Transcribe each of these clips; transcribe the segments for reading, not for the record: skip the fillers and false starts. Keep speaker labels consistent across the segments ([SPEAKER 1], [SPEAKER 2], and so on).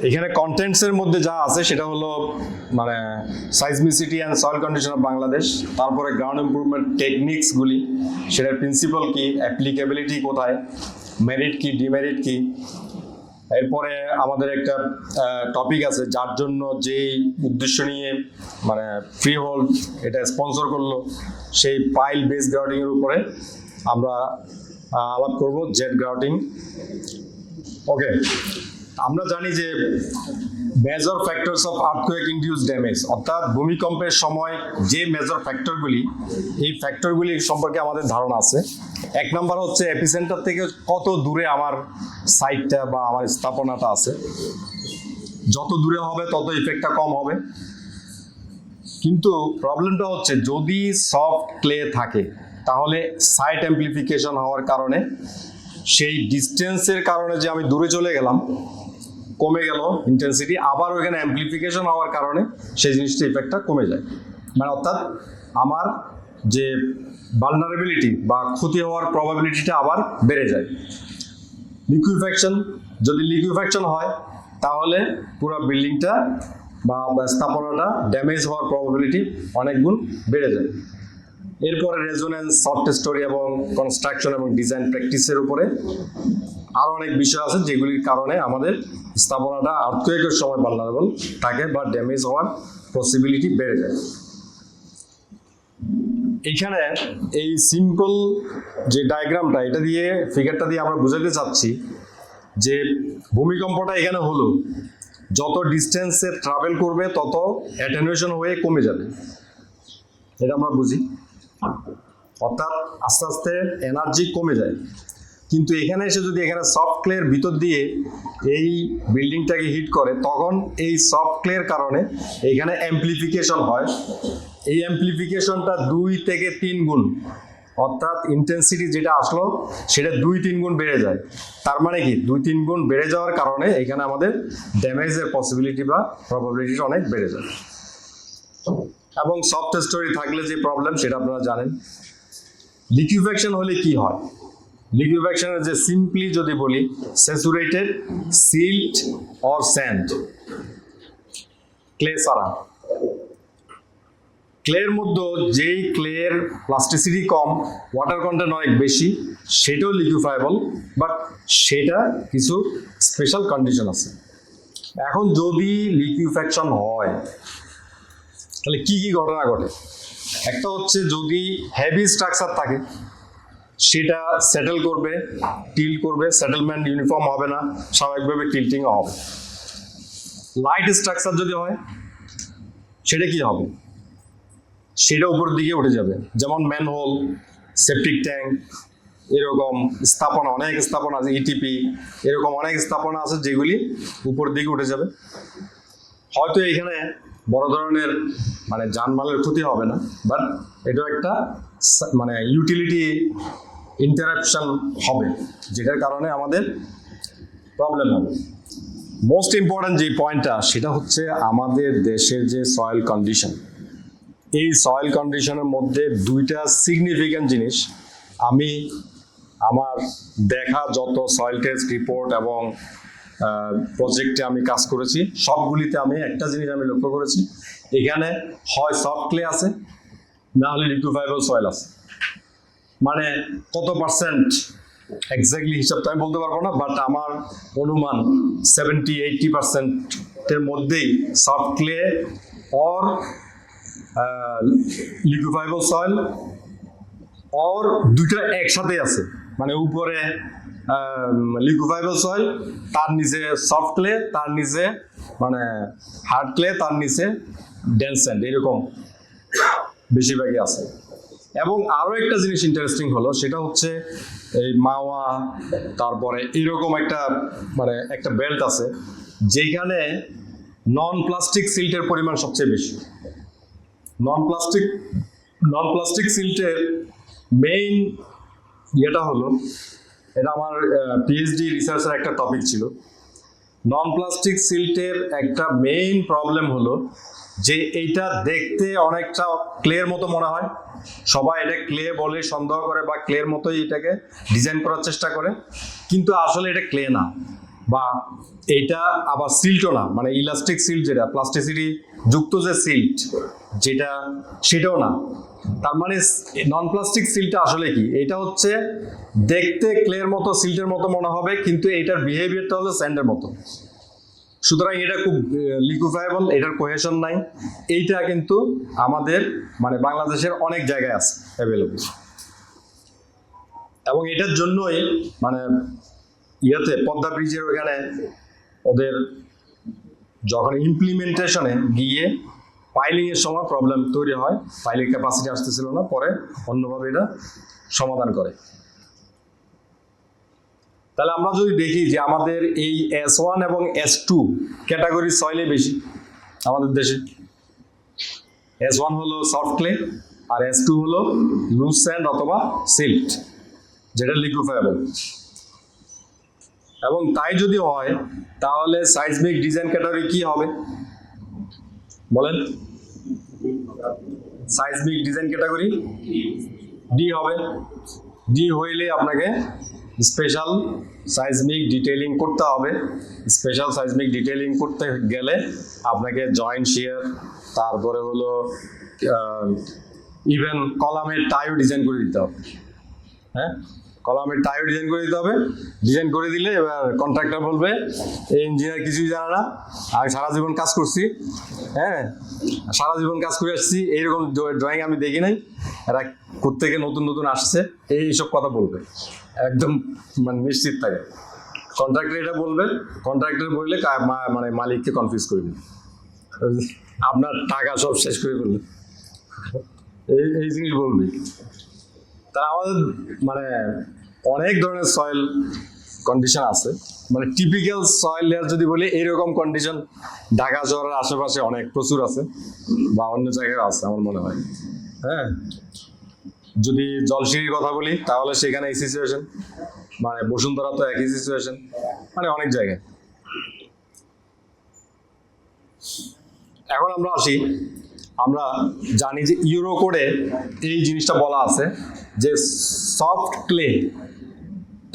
[SPEAKER 1] এখানে কন্টেন্টস এর মধ্যে যা আছে সেটা হলো মানে seismicity and soil condition of Bangladesh, তারপরে গ্রাউন্ড ইমপ্রুভমেন্ট টেকনিক্স গুলি, সেটার প্রিন্সিপাল কি, অ্যাপ্লিকেবিলিটি কোথায়, মেরিট কি, ডিমেরিট কি। এরপরে আমাদের একটা টপিক আছে যার জন্য যেই উদ্দেশ্য নিয়ে মানে ফ্রি হোল্ড এটা স্পন্সর করলো, সেই পাইল বেস গ্রাউটিং এর উপরে আমরা আলাপ করব, জেট গ্রাউটিং। ওকে, আমরা জানি যে major factors of earthquake induce damage, অর্থাৎ ভূমিকম্পের সময় যে মেজর ফ্যাক্টরগুলি, এই ফ্যাক্টরগুলি সম্পর্কে আমাদের ধারণা আছে। এক নম্বর হচ্ছে এপিসেন্টার থেকে কত দূরে আমার সাইটটা বা আমার স্থাপনাটা আছে, যত দূরে হবে তত ইফেক্টটা কম হবে। কিন্তু প্রবলেমটা হচ্ছে যদি সফট ক্লে থাকে তাহলে সাইট অ্যাম্প্লিফিকেশন হওয়ার কারণে সেই ডিস্টেন্সের কারণে যে আমি দূরে চলে গেলাম, কমে গেল ইন্টেন্সিটি, আবার ওইখানে অ্যাম্প্লিফিকেশন হওয়ার কারণে সেই জিনিসটা ইফেক্টটা কমে যায়। মানে অর্থাৎ আমার যে ভালনারেবিলিটি বা ক্ষতি হওয়ার প্রবাবিলিটিটা আবার বেড়ে যায়। লিকুইফ্যাকশন, যদি লিকুইফ্যাকশন হয় তাহলে পুরো বিল্ডিংটা বা স্থাপনাটা ড্যামেজ হওয়ার প্রবাবিলিটি অনেক গুণ বেড়ে যায়। এরপরে রেজোনেন্স, সফট স্টোরি এবং কনস্ট্রাকশন এবং ডিজাইন প্র্যাকটিসের উপরে আরও অনেক বিষয় আছে যেগুলির কারণে আমাদের স্থাপনাটা আর্থকুয়েকের সময় ভালনারেবল থাকে বা ড্যামেজ হওয়ার পসিবিলিটি বেড়ে যায়। এইখানে এই সিম্পল যে ডায়াগ্রামটা, এটা দিয়ে ফিগারটা দিয়ে আমরা বুঝাতে চাচ্ছি যে ভূমিকম্পটা এখানে হলো, যত ডিস্টেন্সে ট্রাভেল করবে তত অ্যাটেনুয়েশন হয়ে কমে যাবে, এটা আমরা বুঝি। অর্থাৎ আস্তে আস্তে এনার্জি কমে যায়। কিন্তু এখানে এসে যদি এখানে সফট ক্লের ভিতর দিয়ে এই বিল্ডিংটাকে হিট করে, তখন এই সফট ক্লের কারণে এইখানে অ্যাম্প্লিফিকেশন হয়। এই অ্যাম্প্লিফিকেশনটা 2 থেকে 3 গুণ, অর্থাৎ ইন্টেন্সিটি যেটা আসলো সেটা 2-3 গুণ বেড়ে যায়। তার মানে কি 2-3 গুণ বেড়ে যাওয়ার কারণে এখানে আমাদের ড্যামেজের পসিবিলিটি বা প্রবাবিলিটি অনেক বেড়ে যায়। এবং সফট স্টোরি থাকলে যে প্রবলেম সেটা আপনারা জানেন। লিকুইফ্যাকশন হলে কি হয়? লিকুইফ্যাকশনের যে সিম্পলি যদি বলি, saturated, silt or sand, clay ছাড়া। ক্লের মধ্যে যেই ক্লের প্লাস্টিসিটি কম, ওয়াটার কন্টেন্ট অনেক বেশি, সেটাও লিকুইফাইবল, বাট সেটা কিছু স্পেশাল কন্ডিশন আছে। এখন যদি লিকুইফ্যাকশন হয় তাহলে কি কি ঘটনা ঘটে? একটা হচ্ছে যদি হেভি স্ট্রাকচার থাকে সেটা সেটেল করবে, টিল্ট করবে, সেটেলমেন্ট ইউনিফর্ম হবে না, স্বাভাবিকভাবে টিল্টিংও হবে। লাইট স্ট্রাকচার যদি হয় সেটা কি হবে? সেটা উপর দিকে উঠে যাবে, যেমন ম্যানহোল, সেপটিক ট্যাঙ্ক, এরকম স্থাপনা, অনেক স্থাপনা আছে, ইটিপি, এরকম অনেক স্থাপনা আছে যেগুলি উপর দিকে উঠে যাবে। হয়তো এখানে বড় ধরনের মানে জানমালের ক্ষতি হবে না, বাট এটাও একটা মানে ইউটিলিটি ইন্টারাপশন হবে, যেটার কারণে আমাদের প্রবলেম হবে। মোস্ট ইম্পর্টেন্ট যে পয়েন্টটা সেটা হচ্ছে আমাদের দেশের যে সয়েল কন্ডিশন, এই সয়েল কন্ডিশনের মধ্যে 2টা সিগনিফিক্যান্ট জিনিস আমি আমার দেখা যত সয়েল টেস্ট রিপোর্ট এবং প্রজেক্টে আমি কাজ করেছি সবগুলিতে আমি একটা জিনিস আমি লক্ষ্য করেছি, এখানে হয় সফট ক্লে আছে, না হলে লিকুইফাইবল সয়েল আছে। মানে কত পার্সেন্ট এক্স্যাক্টলি হিসাবটা আমি বলতে পারবো না, বাট আমার অনুমান 70-80%-এর মধ্যেই soft clay or liquefiable soil or দুইটা একসাথে আছে। মানে উপরে লিকুইফাইবল সয়েল, তার নিচে সফট ক্লে, তার নিচে মানে হার্ড ক্লে, তার নিচে ডেন্স স্যান্ড, এরকম বেশিরভাগই আছে। এবং আরো একটা জিনিস ইন্টারেস্টিং হলো, সেটা হচ্ছে এই মাওয়া, তারপরে এরকম একটা মানে একটা বেল্ট আছে যেখানে নন প্লাস্টিক সিল্টের পরিমাণ সবচেয়ে বেশি। নন প্লাস্টিক সিল্টের মেইন ইয়েটা হলো, এটা আমার পিএইচডি রিসার্চের একটা টপিক ছিল। নন প্লাস্টিক সিল্টের একটা মেইন প্রবলেম হলো যে এইটা দেখতে অনেকটা ক্লের মতো মনে হয়, সবাই এটা ক্লে বলে সন্দেহ করে বা ক্লের মতোই এটাকে ডিজাইন করার চেষ্টা করে, কিন্তু আসলে এটা ক্লে না, বা এটা আবার সিল্টও না, মানে ইলাস্টিক সিল্ট যেটা প্লাস্টিসিটি যুক্ত যে সিল্ট যেটা, সেটাও না। তার মানে নন প্লাস্টিক সিল্টটা আসলে কি? এটা হচ্ছে দেখতে ক্লের মতো, সিল্টের মতো মনে হবে, কিন্তু এটার বিহেভিয়ারটা হলো স্যান্ডের মতো। সুতরাং এটা খুব লিকুইফায়েবল, এটার কোহেশন নাই। এইটা কিন্তু আমাদের মানে বাংলাদেশের অনেক জায়গায় আছে অ্যাভেলেবল, এবং এটার জন্যই মানে ইয়াতে পদ্মা ব্রিজের ওখানে ওদের যখন ইমপ্লিমেন্টেশনে গিয়ে পাইলিং এর সময় প্রবলেম তৈরি হয়, পাইলিং ক্যাপাসিটি আসতেছিল না, পরে অন্যভাবে এটা সমাধান করে। তাহলে আমরা যদি দেখি যে আমাদের এই S1 এবং S2 ক্যাটাগরি সয়েলে বেশি আমাদের দেশে। S1 হলো সফট ক্লে আর S2 হলো লুজ স্যান্ড অথবা সিল্ট, যেটা লিকুইফায়েবল। এবং তাই যদি হয় তাহলে সাইজমিক ডিজাইন ক্যাটাগরি কি হবে বলেন? সাইজমিক ডিজাইন ক্যাটাগরি ডি হবে। ডি হইলে আপনাকে স্পেশাল সাইজমিক ডিটেইলিং করতে হবে। স্পেশাল সাইজমিক ডিটেইলিং করতে গেলে আপনাকে জয়েন্ট শেয়ার, তারপরে হলো ইভেন কলামের টাইও ডিজাইন করে দিতে হবে। হ্যাঁ, কলামের টাইও ডিজাইন করে দিতে হবে। ডিজাইন করে দিলে এবার কন্ট্রাক্টর বলবে এই ইঞ্জিনিয়ার কিছুই জানে না, আমি সারা জীবন কাজ করছি, হ্যাঁ সারা জীবন কাজ করে আসছি, এইরকম ড্রয়িং আমি দেখি নাই, এরা কোত্থেকে নতুন নতুন আসছে, এইসব কথা বলবে। একদম মানে নিশ্চিত থাকে কন্ট্রাক্টর এটা বলবে। কন্ট্রাক্টর বললে মানে মালিককে কনফিউজ করে দিবে, আপনার টাকা সব শেষ করে ফেলবে, এই জিনিস বলবে। তারা আমাদের মানে অনেক ধরনের সয়েল কন্ডিশন আছে, মানে টিপিক্যাল সয়েল লেয়ার যদি বলি এইরকম কন্ডিশন ঢাকা শহরের আশেপাশে অনেক প্রচুর আছে, বা অন্য জায়গায় আছে আমার মনে হয়। হ্যাঁ, যদি জলসিঁড়ির কথা বলি তাহলে সেখানে এই সিচুয়েশন, মানে বসুন্ধরা তো একই সিচুয়েশন, মানে অনেক জায়গায়। এখন আমরা আসি, আমরা জানি যে ইউরো কোডে এই জিনিসটা বলা আছে যে সফট ক্লে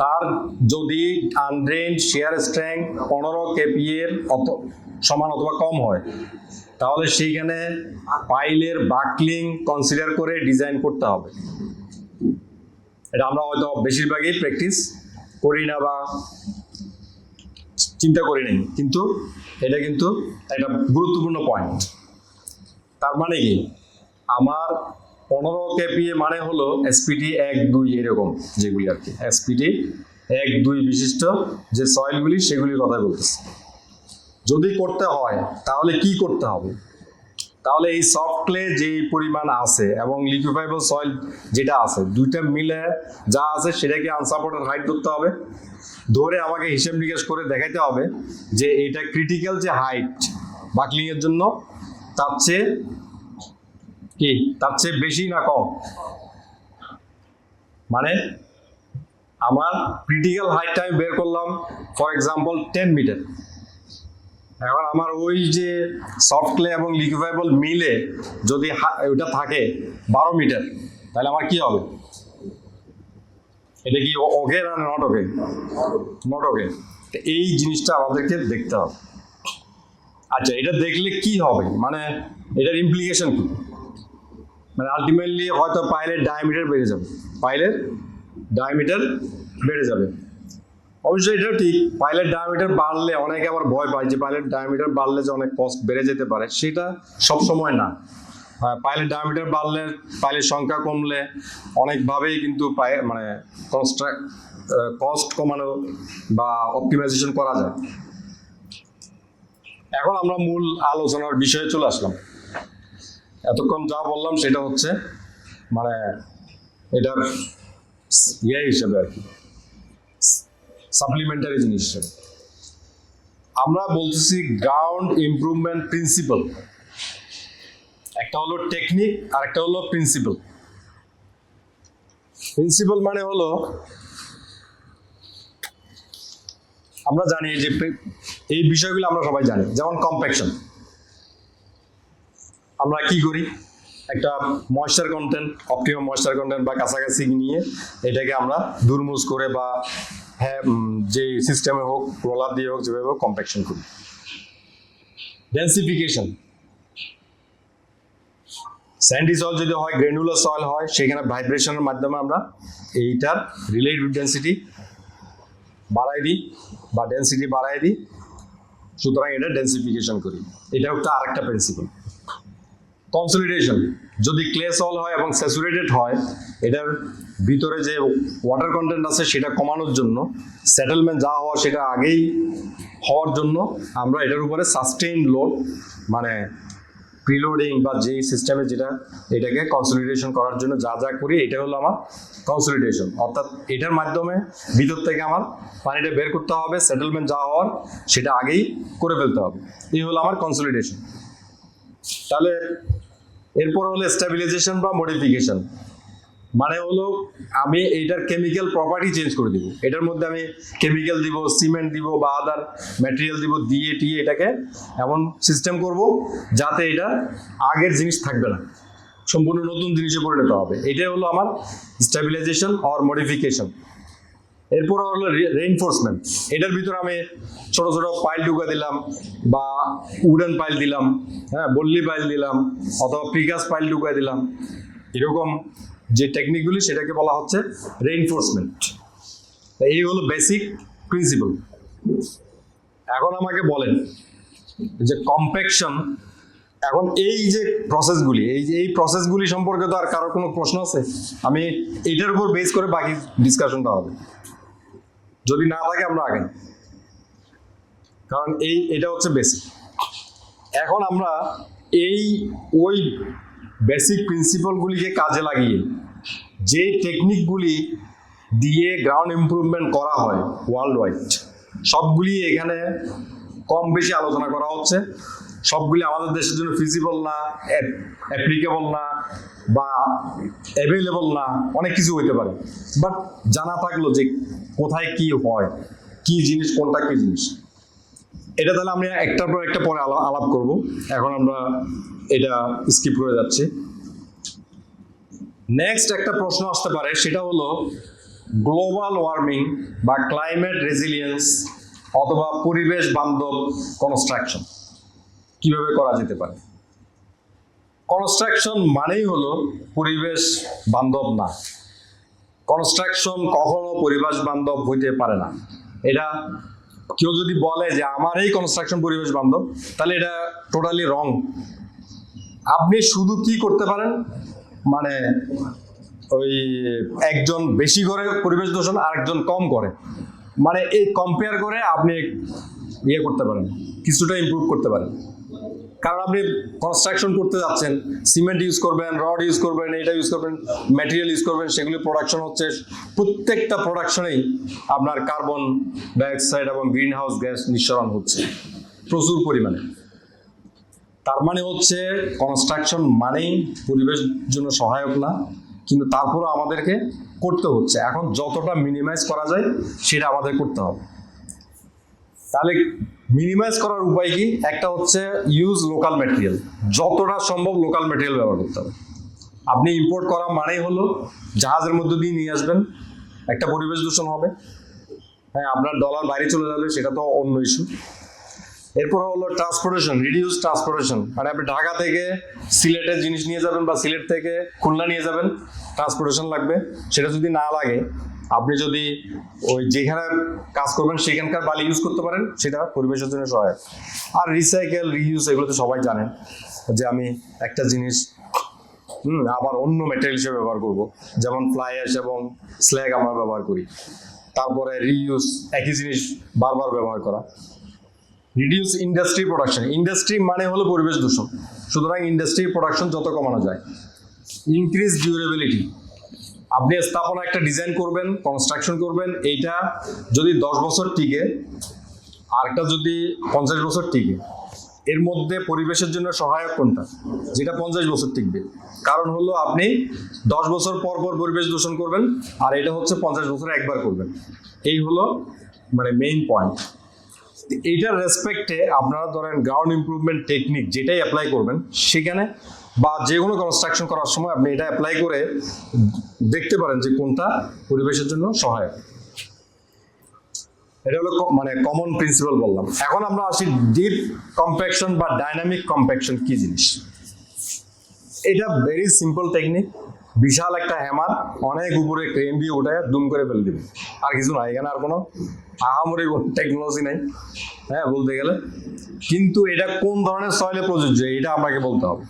[SPEAKER 1] তার যদি আনড্রেনড শেয়ার স্ট্রেংথ 15 kPa এর সমান অথবা কম হয়, তাহলে সেইখানে পাইলের বাকলিং কনসিডার করে ডিজাইন করতে হবে। এটা আমরা হয়তো বেশিরভাগই প্র্যাকটিস করি না বা চিন্তা করি নাই, কিন্তু এটা কিন্তু একটা গুরুত্বপূর্ণ পয়েন্ট। তার মানে কি, আমার 15 kPa মানে হলো SPT 1-2 এরকম যেগুলি আর কি, SPT 1-2 বিশিষ্ট যে সয়েলগুলি সেগুলির কথা বলতেছে। যদি করতে হয় তাহলে কি করতে হবে? তাহলে এই সফট ক্লে যে পরিমাণ আছে এবং লিকুইফাইবল সয়েল যেটা আছে, দুইটা মিলে যা আছে সেটাকে আনসাপোর্টেড হাইট ধরতে হবে। ধরে আমাকে হিসেব নিকেশ করে দেখাইতে হবে যে এটা ক্রিটিক্যাল যে হাইট বাকলিং এর জন্য তার চেয়ে কি, তার চেয়ে বেশি না কম। মানে আমার ক্রিটিক্যাল হাইটটা আমি বের করলাম ফর এক্সাম্পল 10 মিটার। এখন আমার ওই যে সফট ক্লে এবং লিকুইফাইবল মিলে যদি ওটা থাকে 12 মিটার, তাহলে আমার কি হবে? এটা কি ওকে না নট ওকে? Not okay. এই জিনিসটা আমাদেরকে দেখতে হবে। আচ্ছা, এটা দেখলে কি হবে, মানে এটার ইমপ্লিকেশন কি? মানে আলটিমেটলি হয়তো পাইলের ডায়ামিটার বেড়ে যাবে, পাইলের ডায়ামিটার বেড়ে যাবে। অবশ্যই এটাও ঠিক, পাইলের ডায়ামিটার বাড়লে অনেকে আবার ভয় পায় যে পাইলের ডায়ামিটার বাড়লে যে অনেক কস্ট বেড়ে যেতে পারে, সেটা সব সময় না। পাইলের ডায়ামিটার বাড়লে, পাইলের সংখ্যা কমলে অনেকভাবেই কিন্তু মানে কস্ট কমানো বা অপটিমাইজেশন করা যায়। এখন আমরা মূল আলোচনার বিষয়ে চলে আসলাম। এতক্ষণ যা বললাম সেটা হচ্ছে মানে এটার ইয়ে হিসেবে আর কি, সাপ্লিমেন্টারি জিনিস হিসেবে। আমরা বলতেছি গ্রাউন্ড ইমপ্রুভমেন্ট প্রিন্সিপাল, একটা হলো টেকনিক আর একটা হলো প্রিন্সিপাল। প্রিন্সিপাল মানে হলো আমরা জানি যে এই বিষয়গুলো আমরা সবাই জানি, যেমন কম্প্যাকশন। আমরা কি করি, একটা moisture content, optimum moisture content বা কাছাকাছি নিয়ে এটাকে আমরা দুরমুজ করে বা হ্যাঁ যে সিস্টেমে হোক, রোলার দিয়ে হোক, যেভাবে হোক কম্প্যাকশন করি। ডেন্সিফিকেশন, স্যান্ডি সয়েল যদি হয়, গ্র্যানুলার সয়েল হয়, সেখানে ভাইব্রেশনের মাধ্যমে আমরা এইটার রিলেটিভ ডেন্সিটি বাড়াই দিই বা ডেন্সিটি বাড়াই দিই, সুতরাং এটা ডেন্সিফিকেশন করি। এটা হচ্ছে আরেকটা প্রিন্সিপাল। কনসলিডেশন, যদি ক্লে সয়েল হয় এবং স্যাচুরেটেড হয়, এটার ভিতরে যে ওয়াটার কন্টেন্ট আছে সেটা কমানোর জন্য, সেটেলমেন্ট যা হওয়া সেটা আগেই হওয়ার জন্য আমরা এটার উপরে সাস্টেইন লোড মানে প্রিলোডিং বা যে সিস্টেমে যেটা এটাকে কনসলিডেশন করার জন্য যা যা করি, এটা হলো আমার কনসলিডেশন। অর্থাৎ এটার মাধ্যমে ভিতর থেকে আমার পানিটা বের করতে হবে, সেটেলমেন্ট যা হওয়ার সেটা আগেই করে ফেলতে হবে। এই হলো আমার কনসলিডেশন। তাহলে এরপর হলো স্টেবিলাইজেশন বা মডিফিকেশন, মানে হলো আমি এইটার কেমিক্যাল প্রপার্টি চেঞ্জ করে দিব। এটার মধ্যে আমি কেমিক্যাল দিব, সিমেন্ট দিব বা আদার ম্যাটেরিয়াল দিব, দিয়ে টিয়ে এটাকে এমন সিস্টেম করব যাতে এটা আগের জিনিস থাকবে না, সম্পূর্ণ নতুন জিনিসে পরিণত হবে। এটাই হলো আমার স্টেবিলাইজেশন অর মডিফিকেশন। এরপর হলো রেইনফোর্সমেন্ট। এটার ভিতরে আমি ছোট ছোট পাইল ঢুকা দিলাম বা উডেন পাইল দিলাম, হ্যাঁ বল্লি পাইল দিলাম অথবা প্রিকাস পাইল ঢুকা দিলাম, এরকম যে টেকনিকগুলি সেটাকে বলা হচ্ছে রেইনফোর্সমেন্ট। এই হলো বেসিক প্রিন্সিপাল। এখন আমাকে বলেন যে কম্প্যাকশন, এখন এই যে প্রসেসগুলি, এই প্রসেসগুলি সম্পর্কে তো আর কারোর কোনো প্রশ্ন আছে? আমি এইটার উপর বেস করে বাকি ডিসকাশনটা হবে, যদি না থাকে আমরা আগে, কারণ এটা হচ্ছে বেসিক। এখন আমরা ওই বেসিক প্রিন্সিপালগুলিকে কাজে লাগিয়ে যে টেকনিকগুলি দিয়ে গ্রাউন্ড ইমপ্রুভমেন্ট করা হয় ওয়ার্ল্ড ওয়াইড, সবগুলি এখানে কম বেশি আলোচনা করা হচ্ছে। সবগুলি আমাদের দেশের জন্য ফিজিবল না, অ্যাপ্লিকেবল না বা অ্যাভেলেবল না, অনেক কিছু হইতে পারে, বাট জানা থাকলো যে কোথায় কি হয়, কি জিনিস কোনটা কি জিনিস। এটা তাহলে আমরা একটার পর একটা পরে আলাপ করব। এখন আমরা এটা স্কিপ করে যাচ্ছি। নেক্সট একটা প্রশ্ন আসতে পারে, সেটা হলো গ্লোবাল ওয়ার্মিং বা ক্লাইমেট রেজিলিয়েন্স অথবা পরিবেশ বান্ধব কনস্ট্রাকশন কিভাবে করা যেতে পারে। কনস্ট্রাকশন মানেই হলো পরিবেশ বান্ধব না, কনস্ট্রাকশন কখনো পরিবেশ বান্ধব হইতে পারে না। এটা কেউ যদি বলে যে আমার এই কনস্ট্রাকশন পরিবেশ বান্ধব, তাহলে এটা টোটালি রং। আপনি শুধু কি করতে পারেন, মানে ওই একজন বেশি করে পরিবেশ দূষণ আর একজন কম করে, মানে এই কম্পেয়ার করে আপনি ইয়ে করতে পারেন, কিছুটা ইমপ্রুভ করতে পারেন। কারণ আপনি কনস্ট্রাকশন করতে যাচ্ছেন, সিমেন্ট ইউজ করবেন, রড ইউজ করবেন, এটা ইউজ করবেন, ম্যাটেরিয়াল ইউজ করবেন, সেগুলি প্রোডাকশন হচ্ছে, প্রত্যেকটা প্রোডাকশনেই আপনার কার্বন ডাইঅক্সাইড এবং গ্রিন হাউস গ্যাস নিঃসরণ হচ্ছে প্রচুর পরিমাণে। তার মানে হচ্ছে কনস্ট্রাকশন মানেই পরিবেশ জন্য সহায়ক না, কিন্তু তারপরও আমাদেরকে করতে হচ্ছে। এখন যতটা মিনিমাইজ করা যায় সেটা আমাদের করতে হবে। তাহলে মিনিমাইজ করার উপায় কি? একটা হচ্ছে ইউজ লোকাল ম্যাটেরিয়াল, যতটা সম্ভব লোকাল ম্যাটেরিয়াল ব্যবহার করতে হবে। আপনি ইম্পোর্ট করা মানেই হলো জাহাজের মধ্যে দিয়ে নিয়ে আসবেন, একটা পরিবেশ দূষণ হবে, হ্যাঁ আপনার ডলার বাইরে চলে যাবে, সেটা তো অন্য ইস্যু। এরপর হলো ট্রান্সপোর্টেশন, রিডিউস ট্রান্সপোর্টেশন, মানে আপনি ঢাকা থেকে সিলেটের জিনিস নিয়ে যাবেন বা সিলেট থেকে খুলনা নিয়ে যাবেন, ট্রান্সপোর্টেশন লাগবে। সেটা যদি না লাগে, আপনি যদি ওই যেখানে কাজ করবেন সেখানকার বালি ইউজ করতে পারেন, সেটা পরিবেশের জন্য সহায়ক। আর রিসাইকেল, রিইউজ, এগুলো তো সবাই জানেন যে আমি একটা জিনিস আবার অন্য ম্যাটেরিয়াল হিসেবে ব্যবহার করব, যেমন ফ্লাই অ্যাশ এবং স্ল্যাগ আমরা ব্যবহার করি। তারপরে রিইউজ, একই জিনিস বারবার ব্যবহার করা। রিডিউস ইন্ডাস্ট্রি প্রোডাকশন, ইন্ডাস্ট্রি মানে হলো পরিবেশ দূষণ, সুতরাং ইন্ডাস্ট্রি প্রোডাকশন যত কমানো যায়। ইনক্রিজ ডিউরেবিলিটি, আপনি স্থাপনা একটা ডিজাইন করবেন, কনস্ট্রাকশন করবেন, এইটা যদি 10 বছর টিকে আর একটা যদি 50 বছর টিকে, এর মধ্যে পরিবেশের জন্য সহায়ক কোনটা? যেটা 50 বছর টিকবে। কারণ হলো আপনি 10 বছর পর পর পরিবেশ দূষণ করবেন, আর এটা হচ্ছে 50 বছরে একবার করবেন। এই হলো মানে মেইন পয়েন্ট। এইটার রেসপেক্টে আপনারা ধরেন গ্রাউন্ড ইমপ্রুভমেন্ট টেকনিক যেটাই অ্যাপ্লাই করবেন সেখানে, বা যে কোনো কনস্ট্রাকশন করার সময় আপনি এটা অ্যাপ্লাই করে দেখতে পারেন যে কোনটা পরিবেশের জন্য সহায়ক। এটা হলো মানে কমন প্রিন্সিপাল বললাম। এখন আমরা আসি ডিপ কম্প্যাকশন বা ডাইনামিক কম্প্যাকশন কি জিনিস। এটা ভেরি সিম্পল টেকনিক। বিশাল একটা হ্যামার অনেক উপরে ক্রেন দিয়ে উঠে দুম করে ফেলে দিবে, আর কিছু না। এখানে আর কোনো আহামরি টেকনোলজি নাই, হ্যাঁ বলতে গেলে। কিন্তু এটা কোন ধরনের সয়েলে প্রযোজ্য এটা আপনাকে বলতে হবে,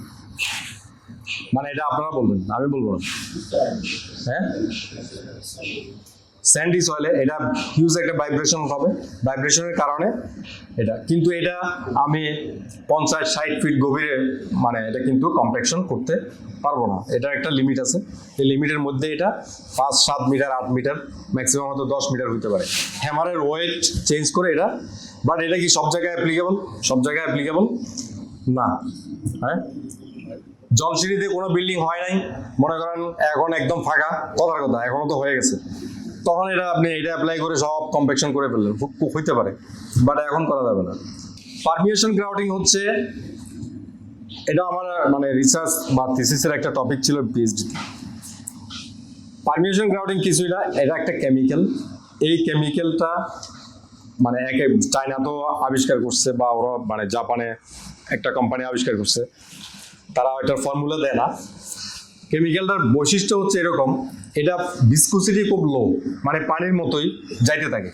[SPEAKER 1] মানে এটা আপনারা বলবেন, আমি বলবো না। হ্যাঁ, স্যান্ডি সয়েলে এটা হিউজ একটা ভাইব্রেশন হবে, ভাইব্রেশনের কারণে এটা। কিন্তু এটা আমি 50-60 ফিট গভীরে মানে এটা কিন্তু কম্প্যাকশন করতে পারবো না, এটা একটা লিমিট আছে। এই লিমিটের মধ্যে এটা 5-7 মিটার 8 মিটার ম্যাক্সিমাম হয়তো 10 মিটার হতে পারে হ্যামারের ওয়েট চেঞ্জ করে এটা। বাট এটা কি সব জায়গায় অ্যাপ্লিকেবল? সব জায়গায় অ্যাপ্লিকেবল না। হ্যাঁ, জলসিঁড়িতে কোনো বিল্ডিং হয় নাই, মনে করেন এখন একদম ফাঁকা, কথার কথা এখনো তো হয়ে গেছে, তখন এটা আপনি এটা অ্যাপ্লাই করে সব কম্প্যাকশন করে ফেললেন, হইতে পারে, বাট এখন করা যাবে না। পারমিয়েশন গ্রাউটিং হচ্ছে, এটা আমার মানে রিসার্চ বা থিসিসের একটা টপিক ছিল পিএইচডি। পারমিয়েশন গ্রাউটিং কিছুই না, এটা একটা কেমিক্যাল। এই কেমিক্যালটা মানে চায়না তো আবিষ্কার করছে, বা ওরা মানে জাপানে একটা কোম্পানি আবিষ্কার করছে, তারা এটার ফর্মুলা দেয় না। কেমিক্যালটার বৈশিষ্ট্য হচ্ছে এরকম, এটা ভিসকোসিটি খুব লো, মানে পানির মতোই যাইতে থাকে।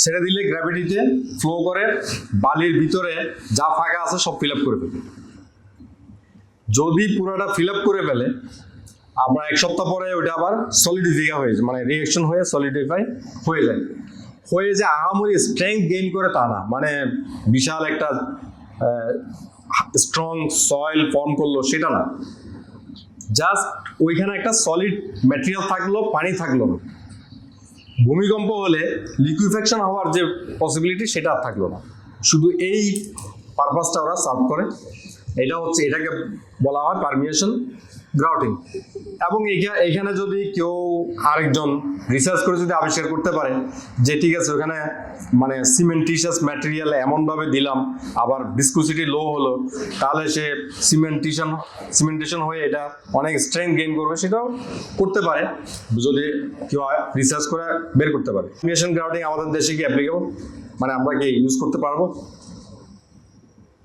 [SPEAKER 1] ছেড়ে দিলে গ্র্যাভিটিতে ফ্লো করে বালির ভিতরে যা ফাঁকা আছে সব ফিল আপ করে ফেলে। যদি পুরোটা ফিল আপ করে ফেলে, আমরা 1 সপ্তাহ পরে ওইটা আবার সলিডিফাই হয়ে যায়, মানে রিয়েকশন হয়ে সলিডিফাই হয়ে যায়। হয়ে যে আহামরি স্ট্রেংথ গেইন করে তা না, মানে বিশাল একটা স্ট্রং সয়েল ফর্ম করলো সেটা না, জাস্ট ওইখানে একটা সলিড ম্যাটেরিয়াল থাকলো, পানি থাকলো না। ভূমিকম্প হলে লিকুইফ্যাকশন হওয়ার যে পসিবিলিটি সেটা আর থাকলো না। শুধু এই পারপাসটা ওরা সার্ভ করে। এটা হচ্ছে, এটাকে বলা হয় পারমিয়েশন গ্রাউটিং। এবং এখানে যদি কেউ আরেকজন রিসার্চ করে যদি আবিষ্কার করতে পারে যে ঠিক আছে ওখানে মানে সিমেন্টিশিয়াস ম্যাটেরিয়াল এমনভাবে দিলাম আবার ভিসকোসিটি লো হলো, তাহলে সে সিমেন্টেশন হয়ে এটা অনেক স্ট্রেংথ গেইন করবে, সেটাও করতে পারে যদি কেউ রিসার্চ করে বের করতে পারে। পারমিয়েশন গ্রাউটিং আমাদের দেশে কি অ্যাপ্লিকেবল, মানে আমরা কি ইউজ করতে পারবো?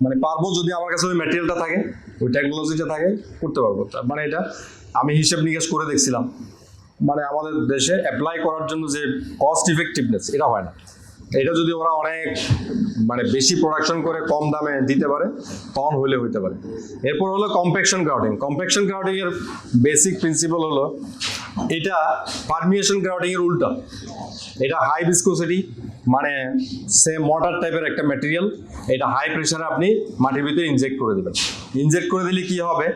[SPEAKER 1] মানে পারবো, যদি আমার কাছে ওই ম্যাটেরিয়ালটা থাকে, ওই টেকনোলজিটা থাকে, করতে পারবো। মানে এটা আমি হিসেব নিকেশ করে দেখছিলাম, মানে আমাদের দেশে অ্যাপ্লাই করার জন্য যে কস্ট ইফেক্টিভনেস এটা হয় না। এটা যদি ওরা অনেক মানে বেশি প্রোডাকশন করে কম দামে দিতে পারে তখন হইলে হইতে পারে। এরপর হলো কম্প্যাকশন গ্রাউটিং। কম্প্যাকশন গ্রাউটিং এর বেসিক প্রিন্সিপাল হলো, এটা পারমিয়েশন গ্রাউটিং এর উল্টা। এটা হাই ভিসকোসিটি, মানে সে মর্টার টাইপের একটা ম্যাটেরিয়াল, এটা হাই প্রেসারে আপনি মাটির ভিতরে ইনজেক্ট করে দেবেন। ইনজেক্ট করে দিলে কি হবে,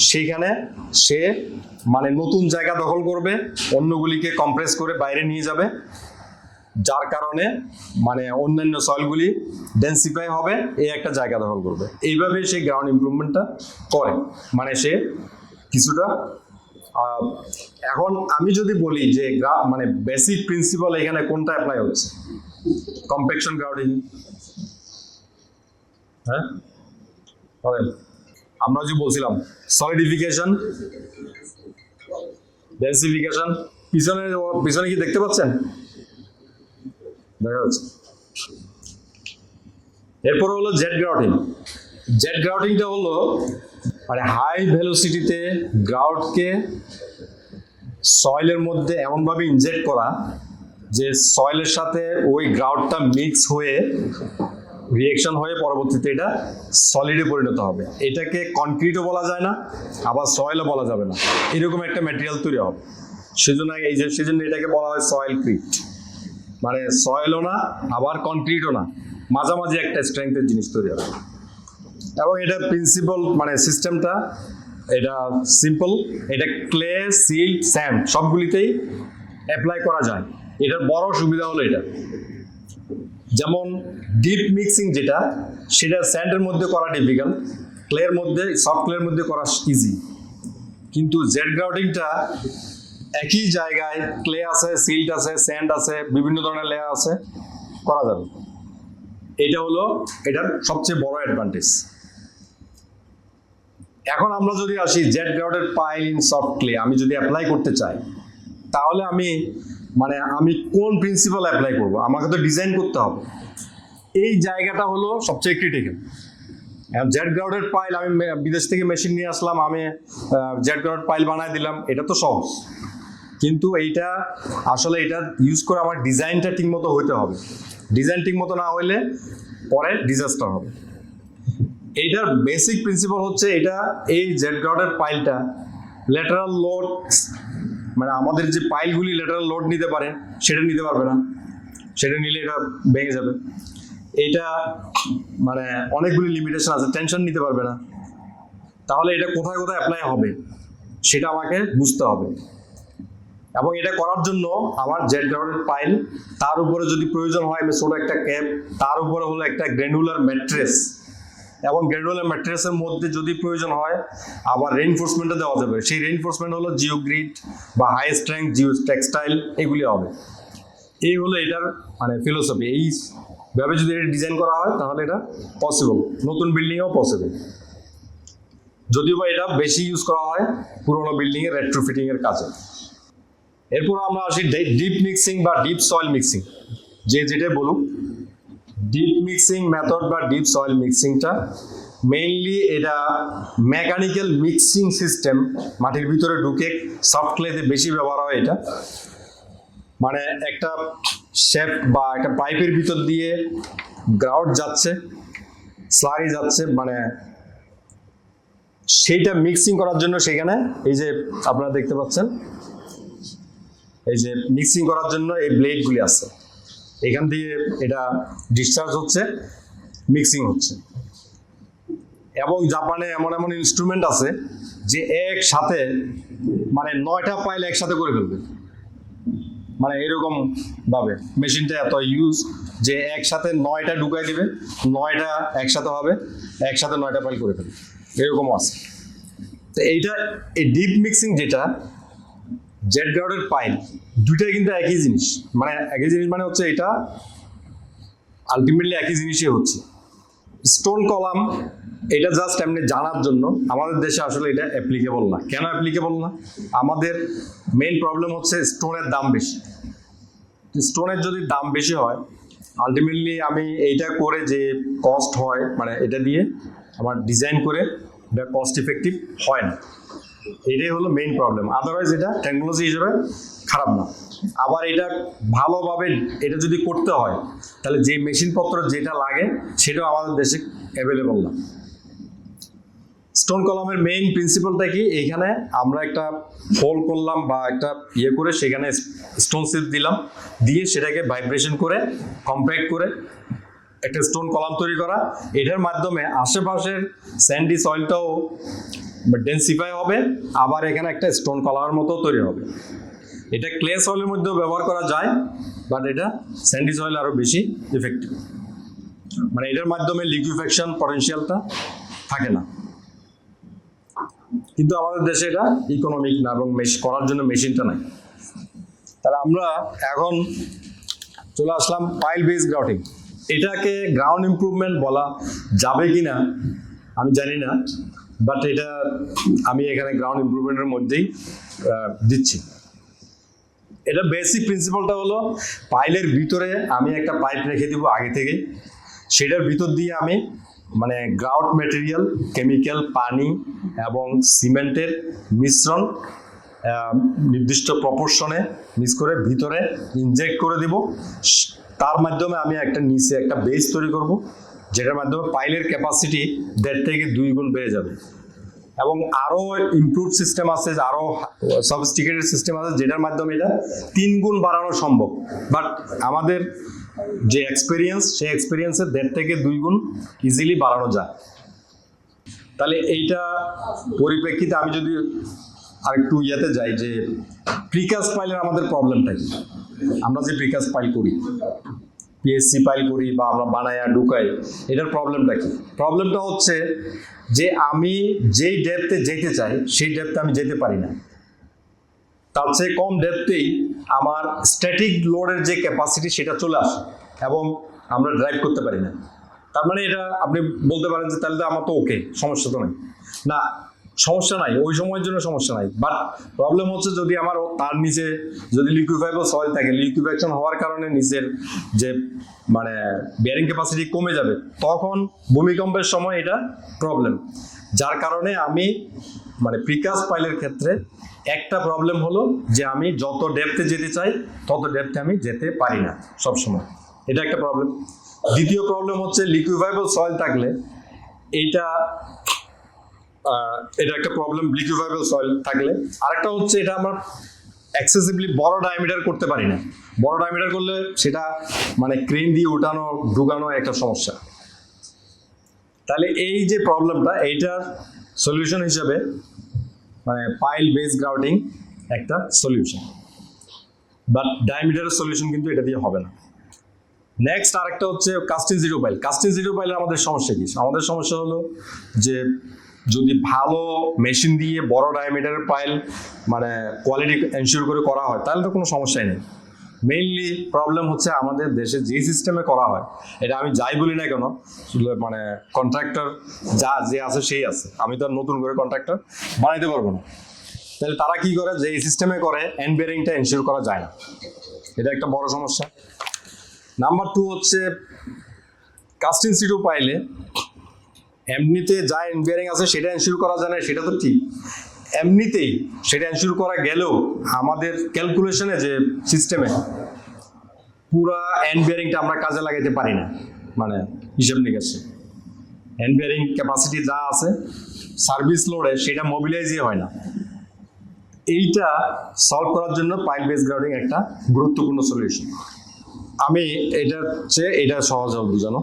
[SPEAKER 1] সেইখানে সে মানে নতুন জায়গা দখল করবে, অন্যগুলিকে কম্প্রেস করে বাইরে নিয়ে যাবে, যার কারণে মানে অন্যান্য সয়েলগুলি ডেন্সিফাই হবে, এই একটা জায়গা দখল করবে। এইভাবে সে গ্রাউন্ড ইমপ্রুভমেন্টটা করে, মানে সে কিছুটা। এখন আমি যদি বলি যে মানে বেসিক প্রিন্সিপাল এখানে কোনটা অ্যাপ্লাই হচ্ছে, কম্প্যাকশন গ্রাউটিং। হ্যাঁ, আমরা যে বলছিলাম সলিডিফিকেশন, ডেন্সিফিকেশন। পিছনে কি দেখতে পাচ্ছেন? দেখা যাচ্ছে। এরপর হলো জেট গ্রাউটিং। জেট গ্রাউটিংটা হলো মানে হাই ভেলোসিটিতে গ্রাউটকে সয়েলের মধ্যে এমনভাবে ইনজেক্ট করা যে সয়েলের সাথে ওই গ্রাউটটা মিক্স হয়ে রিয়েকশন হয়ে পরবর্তীতে এটা সলিডে পরিণত হবে। এটাকে কনক্রিটও বলা যায় না, আবার সয়েলও বলা যাবে না, এরকম একটা ম্যাটেরিয়াল তৈরি হবে। সেজন্য এটাকে বলা হয় সয়েল ক্রিট, মানে সয়েলও না আবার কনক্রিটও না, মাঝামাঝি একটা স্ট্রেংথের জিনিস তৈরি হবে। এবং এটা প্রিন্সিপাল মানে সিস্টেমটা এটা সিম্পল। এটা ক্লে, সিল্ট, স্যান্ড সবগুলিতেই অ্যাপ্লাই করা যায়। এটার বড় সুবিধা হলো এটা, যেমন ডিপ মিক্সিং যেটা, সেটা স্যান্ডের মধ্যে করা ডিফিকাল্ট, ক্লের মধ্যে, সফট ক্লের মধ্যে করা ইজি। কিন্তু জেট গ্রাউটিংটা একই জায়গায় ক্লে আছে, সিল্ট আছে, স্যান্ড আছে, বিভিন্ন ধরনের লেয়ার আছে, করা যাবে। এটা হলো এটার সবচেয়ে বড় অ্যাডভান্টেজ। এখন আমরা যদি আসি জেট গ্রাউটের পাইল ইন সফট ক্লে, আমি যদি অ্যাপ্লাই করতে চাই তাহলে আমি মানে আমি কোন প্রিন্সিপাল অ্যাপ্লাই করব, আমাকে তো ডিজাইন করতে হবে। এই জায়গাটা হলো সবচেয়ে ক্রিটিক্যাল। জেড গ্রাউডেড পাইল আমি বিদেশ থেকে মেশিন নিয়ে আসলাম, আমি জেড গ্রাউডেড পাইল বানাই দিলাম, এটা তো সহজ। কিন্তু এইটা আসলে এটা ইউজ করে আমার ডিজাইনটা ঠিক মতো হইতে হবে। ডিজাইন ঠিক মতো না হইলে পরে ডিজাস্টার হবে। এইটার বেসিক প্রিন্সিপাল হচ্ছে এটা, এই জেড গ্রাউডেড পাইলটা ল্যাটারাল লোড, মানে আমাদের যে পাইলগুলি ল্যাটারাল লোড নিতে পারে সেটা নিতে পারবে না, সেটা নিলে এটা ভেঙে যাবে। এটা মানে অনেকগুলি লিমিটেশন আছে, টেনশন নিতে পারবে না। তাহলে এটা কোথায় কোথায় অ্যাপ্লাই হবে সেটা আমাকে বুঝতে হবে। এবং এটা করার জন্য আমার জেড গ্রাউডেড পাইল, তার উপরে যদি প্রয়োজন হয় আমি ছোট একটা ক্যাপ, তার উপরে হলো একটা গ্র্যানুলার ম্যাট্রেস, এবং গ্র্যানুলার ম্যাট্রেসের মধ্যে যদি প্রয়োজন হয় আবার রেইনফোর্সমেন্টও দেওয়া যাবে। সেই রেইনফোর্সমেন্ট হলো জিওগ্রিড বা হাই স্ট্রেংথ জিও টেক্সটাইল, এগুলি হবে। এই হলো এটার মানে ফিলোসফি। এইভাবে যদি এটা ডিজাইন করা হয় তাহলে এটা পসিবল, নতুন বিল্ডিংও পসিবল। যদিও বা এটা বেশি ইউজ করা হয় পুরোনো বিল্ডিংয়ের রেট্রোফিটিংয়ের কাজে। এরপর আমরা আসি ডিপ মিক্সিং বা ডিপ সয়েল মিক্সিং। যেটাই বলুক, ডিপ মিক্সিং মেথড বা ডিপ সয়েল মিক্সিংটা মেইনলি এটা মেকানিক্যাল মিক্সিং সিস্টেম, মাটির ভিতরে ঢুকে সফট ক্লেতে বেশি ব্যবহার হয়। এটা মানে একটা শেফট বা একটা পাইপের ভিতর দিয়ে গ্রাউট যাচ্ছে, স্লারি যাচ্ছে, মানে সেইটা মিক্সিং করার জন্য সেখানে এই যে আপনারা দেখতে পাচ্ছেন, এই যে মিক্সিং করার জন্য এই ব্লেডগুলি আছে, এখান দিয়ে এটা ডিসচার্জ হচ্ছে, মিক্সিং হচ্ছে। এবং জাপানে এমন এমন ইনস্ট্রুমেন্ট আছে যে একসাথে মানে 9টা পাইল একসাথে করে ফেলবে, মানে এরকম ভাবে মেশিনটা এত ইউজ যে একসাথে 9টা ঢুকাই দিবে, 9টা একসাথে হবে, একসাথে 9টা পাইল করে ফেলবে, এরকমও আছে। তো এইটা এই ডিপ মিক্সিং যেটা জেড গ্রাউডেড পাইল, দুইটাই কিন্তু একই জিনিস। মানে একই জিনিস মানে হচ্ছে এটা আলটিমেটলি একই জিনিসই হচ্ছে। স্টোন কলাম এটা জাস্ট এমনি জানার জন্য, আমাদের দেশে আসলে এটা অ্যাপ্লিকেবল না। কেন অ্যাপ্লিকেবল না? আমাদের মেইন প্রবলেম হচ্ছে স্টোনের দাম বেশি। স্টোনের যদি দাম বেশি হয়, আলটিমেটলি আমি এইটা করে যে কস্ট হয়, মানে এটা দিয়ে আমার ডিজাইন করে এটা কস্ট ইফেক্টিভ হয় না। এটাই হলো মেইন প্রবলেম। আদারওয়াইজ এটা টেকনোলজি হিসেবে খারাপ না। আবার এটা ভালোভাবে এটা যদি করতে হয় তাহলে যে মেশিনপত্র যেটা লাগে সেটাও আমাদের দেশে অ্যাভেলেবল না। স্টোন কলামের মেইন প্রিন্সিপালটা কি, এখানে আমরা একটা হোল করলাম বা একটা ইয়ে করে সেখানে স্টোন সিপ দিলাম, দিয়ে সেটাকে ভাইব্রেশন করে কম্প্যাক্ট করে একটা স্টোন কলাম তৈরি করা। এটার মাধ্যমে আশেপাশের স্যান্ডি সয়েলটাও ডেন্সিফাই হবে, আবার এখানে একটা স্টোন কলামের মতো তৈরি হবে। এটা ক্লে সয়েলের মধ্যেও ব্যবহার করা যায়, বাট এটা স্যান্ডি সয়েল আরও বেশি ইফেক্টিভ। মানে এটার মাধ্যমে লিকুইফ্যাকশন পটেনশিয়ালটা থাকে না। কিন্তু আমাদের দেশে এটা ইকোনমিক না এবং করার জন্য মেশিনটা নাই। তাহলে আমরা এখন চলে আসলাম পাইল বেস গ্রাউটিং। এটাকে গ্রাউন্ড ইমপ্রুভমেন্ট বলা যাবে কিনা আমি জানি না, বাট এটা আমি এখানে গ্রাউন্ড ইমপ্রুভমেন্টের মধ্যেই দিচ্ছি। এটা বেসিক প্রিন্সিপালটা হলো পাইলের ভিতরে আমি একটা পাইপ রেখে দিব আগে থেকে, সেটার ভিতর দিয়ে আমি মানে গ্রাউট ম্যাটেরিয়াল, কেমিক্যাল, পানি এবং সিমেন্টের মিশ্রণ নির্দিষ্ট প্রপোর্শনে মিক্স করে ভিতরে ইনজেক্ট করে দিব। তার মাধ্যমে আমি একটা নিচে একটা বেস তৈরি করব, যেটার মাধ্যমে পাইলের ক্যাপাসিটি 1.5 থেকে 2 গুণ বেড়ে যাবে। এবং আরও ইমপ্রুভ সিস্টেম আছে, আরও সফিস্টিকেটেড সিস্টেম আছে যেটার মাধ্যমে এটা 3 গুণ বাড়ানো সম্ভব। বাট আমাদের যে এক্সপিরিয়েন্স, সেই এক্সপিরিয়েন্সে 1.5 থেকে 2 গুণ ইজিলি বাড়ানো যায়। তাহলে এইটা পরিপ্রেক্ষিতে আমি যদি আরেকটু ইয়েতে যাই যে প্রিকাস্ট পাইলের আমাদের প্রবলেমটা কি, আমরা যে প্রিকাস্ট পাইল করি, পিএসসি পাইল করি বা আমরা বানায়া ঢুকাই, এটার প্রবলেমটা কি? প্রবলেমটা হচ্ছে যে আমি যেই ডেপথে যেতে চাই সেই ডেপথে আমি যেতে পারি না। তার চেয়ে কম ডেপথেই আমার স্ট্যাটিক লোডের যে ক্যাপাসিটি সেটা চলে আসে এবং আমরা ড্রাইভ করতে পারি না। তার মানে এটা আপনি বলতে পারেন যে তাহলে তো আমার তো ওকে, সমস্যা তো নেই। না, সমস্যা নাই, ওই সময়ের জন্য সমস্যা নাই। বাট প্রবলেম হচ্ছে যদি আমার তার নিচে যদি লিকুইফাইবল সয়েল থাকে, লিকুইফাকশন হওয়ার কারণে নিচের যে মানে বিয়ারিং ক্যাপাসিটি কমে যাবে, তখন ভূমিকম্পের সময় এটা প্রবলেম। যার কারণে আমি মানে প্রিকাস্ট পাইলের ক্ষেত্রে একটা প্রবলেম হলো যে আমি যত ডেপথে যেতে চাই তত ডেপথে আমি যেতে পারি না সবসময়, এটা একটা প্রবলেম। দ্বিতীয় প্রবলেম হচ্ছে লিকুইফাইবল সয়েল থাকলে এটা একটা প্রবলেম, লিকুইফাইবল সয়েল থাকলে। আরেকটা হচ্ছে এটা আমরা এক্সেসিভলি বড় ডায়ামিটার করতে পারি না। বড় ডায়ামিটার করলে সেটা মানে ক্রেন দিয়ে উঠানো ঢুকানো একটা সমস্যা। তাহলে এই যে প্রবলেমটা, এইটার সলিউশন হিসেবে মানে পাইল বেস গ্রাউটিং একটা সলিউশন, বাট ডায়ামিটারের সলিউশন কিন্তু এটা দিয়ে হবে না। নেক্সট আরেকটা হচ্ছে casting zero pile. Casting zero পাইলের আমাদের সমস্যা কি? আমাদের সমস্যা হলো যে যদি ভালো মেশিন দিয়ে বড় ডায়ামিটারের পাইল মানে কোয়ালিটি এনশিওর করে করা হয় তাহলে তো কোনো সমস্যাই নেই। মেইনলি প্রবলেম হচ্ছে আমাদের দেশে যে সিস্টেমে করা হয়, এটা আমি যাই বলি না কেন, মানে কন্ট্রাক্টর যে আছে সেই আছে, আমি তো আর নতুন করে কন্ট্রাক্টর বানাইতে পারবো না। তাহলে তারা কি করে, যে এই সিস্টেমে করে এন্ড বেয়ারিংটা এনশিওর করা যায় না, এটা একটা বড় সমস্যা। নাম্বার 2 হচ্ছে কাস্টিং সিটু পাইলে এমনিতে যা এন্ড বেয়ারিং আছে সেটা এনশিওর করা যায় না, সেটা তো ঠিক। এমনিতেই সেটা এনশিওর করা গেলেও আমাদের ক্যালকুলেশনে যে সিস্টেমে পুরা এন্ড বেয়ারিংটা আমরা কাজে লাগাইতে পারি না, মানে হিসাব নিকাশে এন্ড বেয়ারিং ক্যাপাসিটি যা আছে সার্ভিস লোডে সেটা মোবিলাইজই হয় না। এইটা সলভ করার জন্য পাইল বেস গ্রাউটিং একটা গুরুত্বপূর্ণ সলিউশন। আমি এটা সহজ হবে বোঝানো।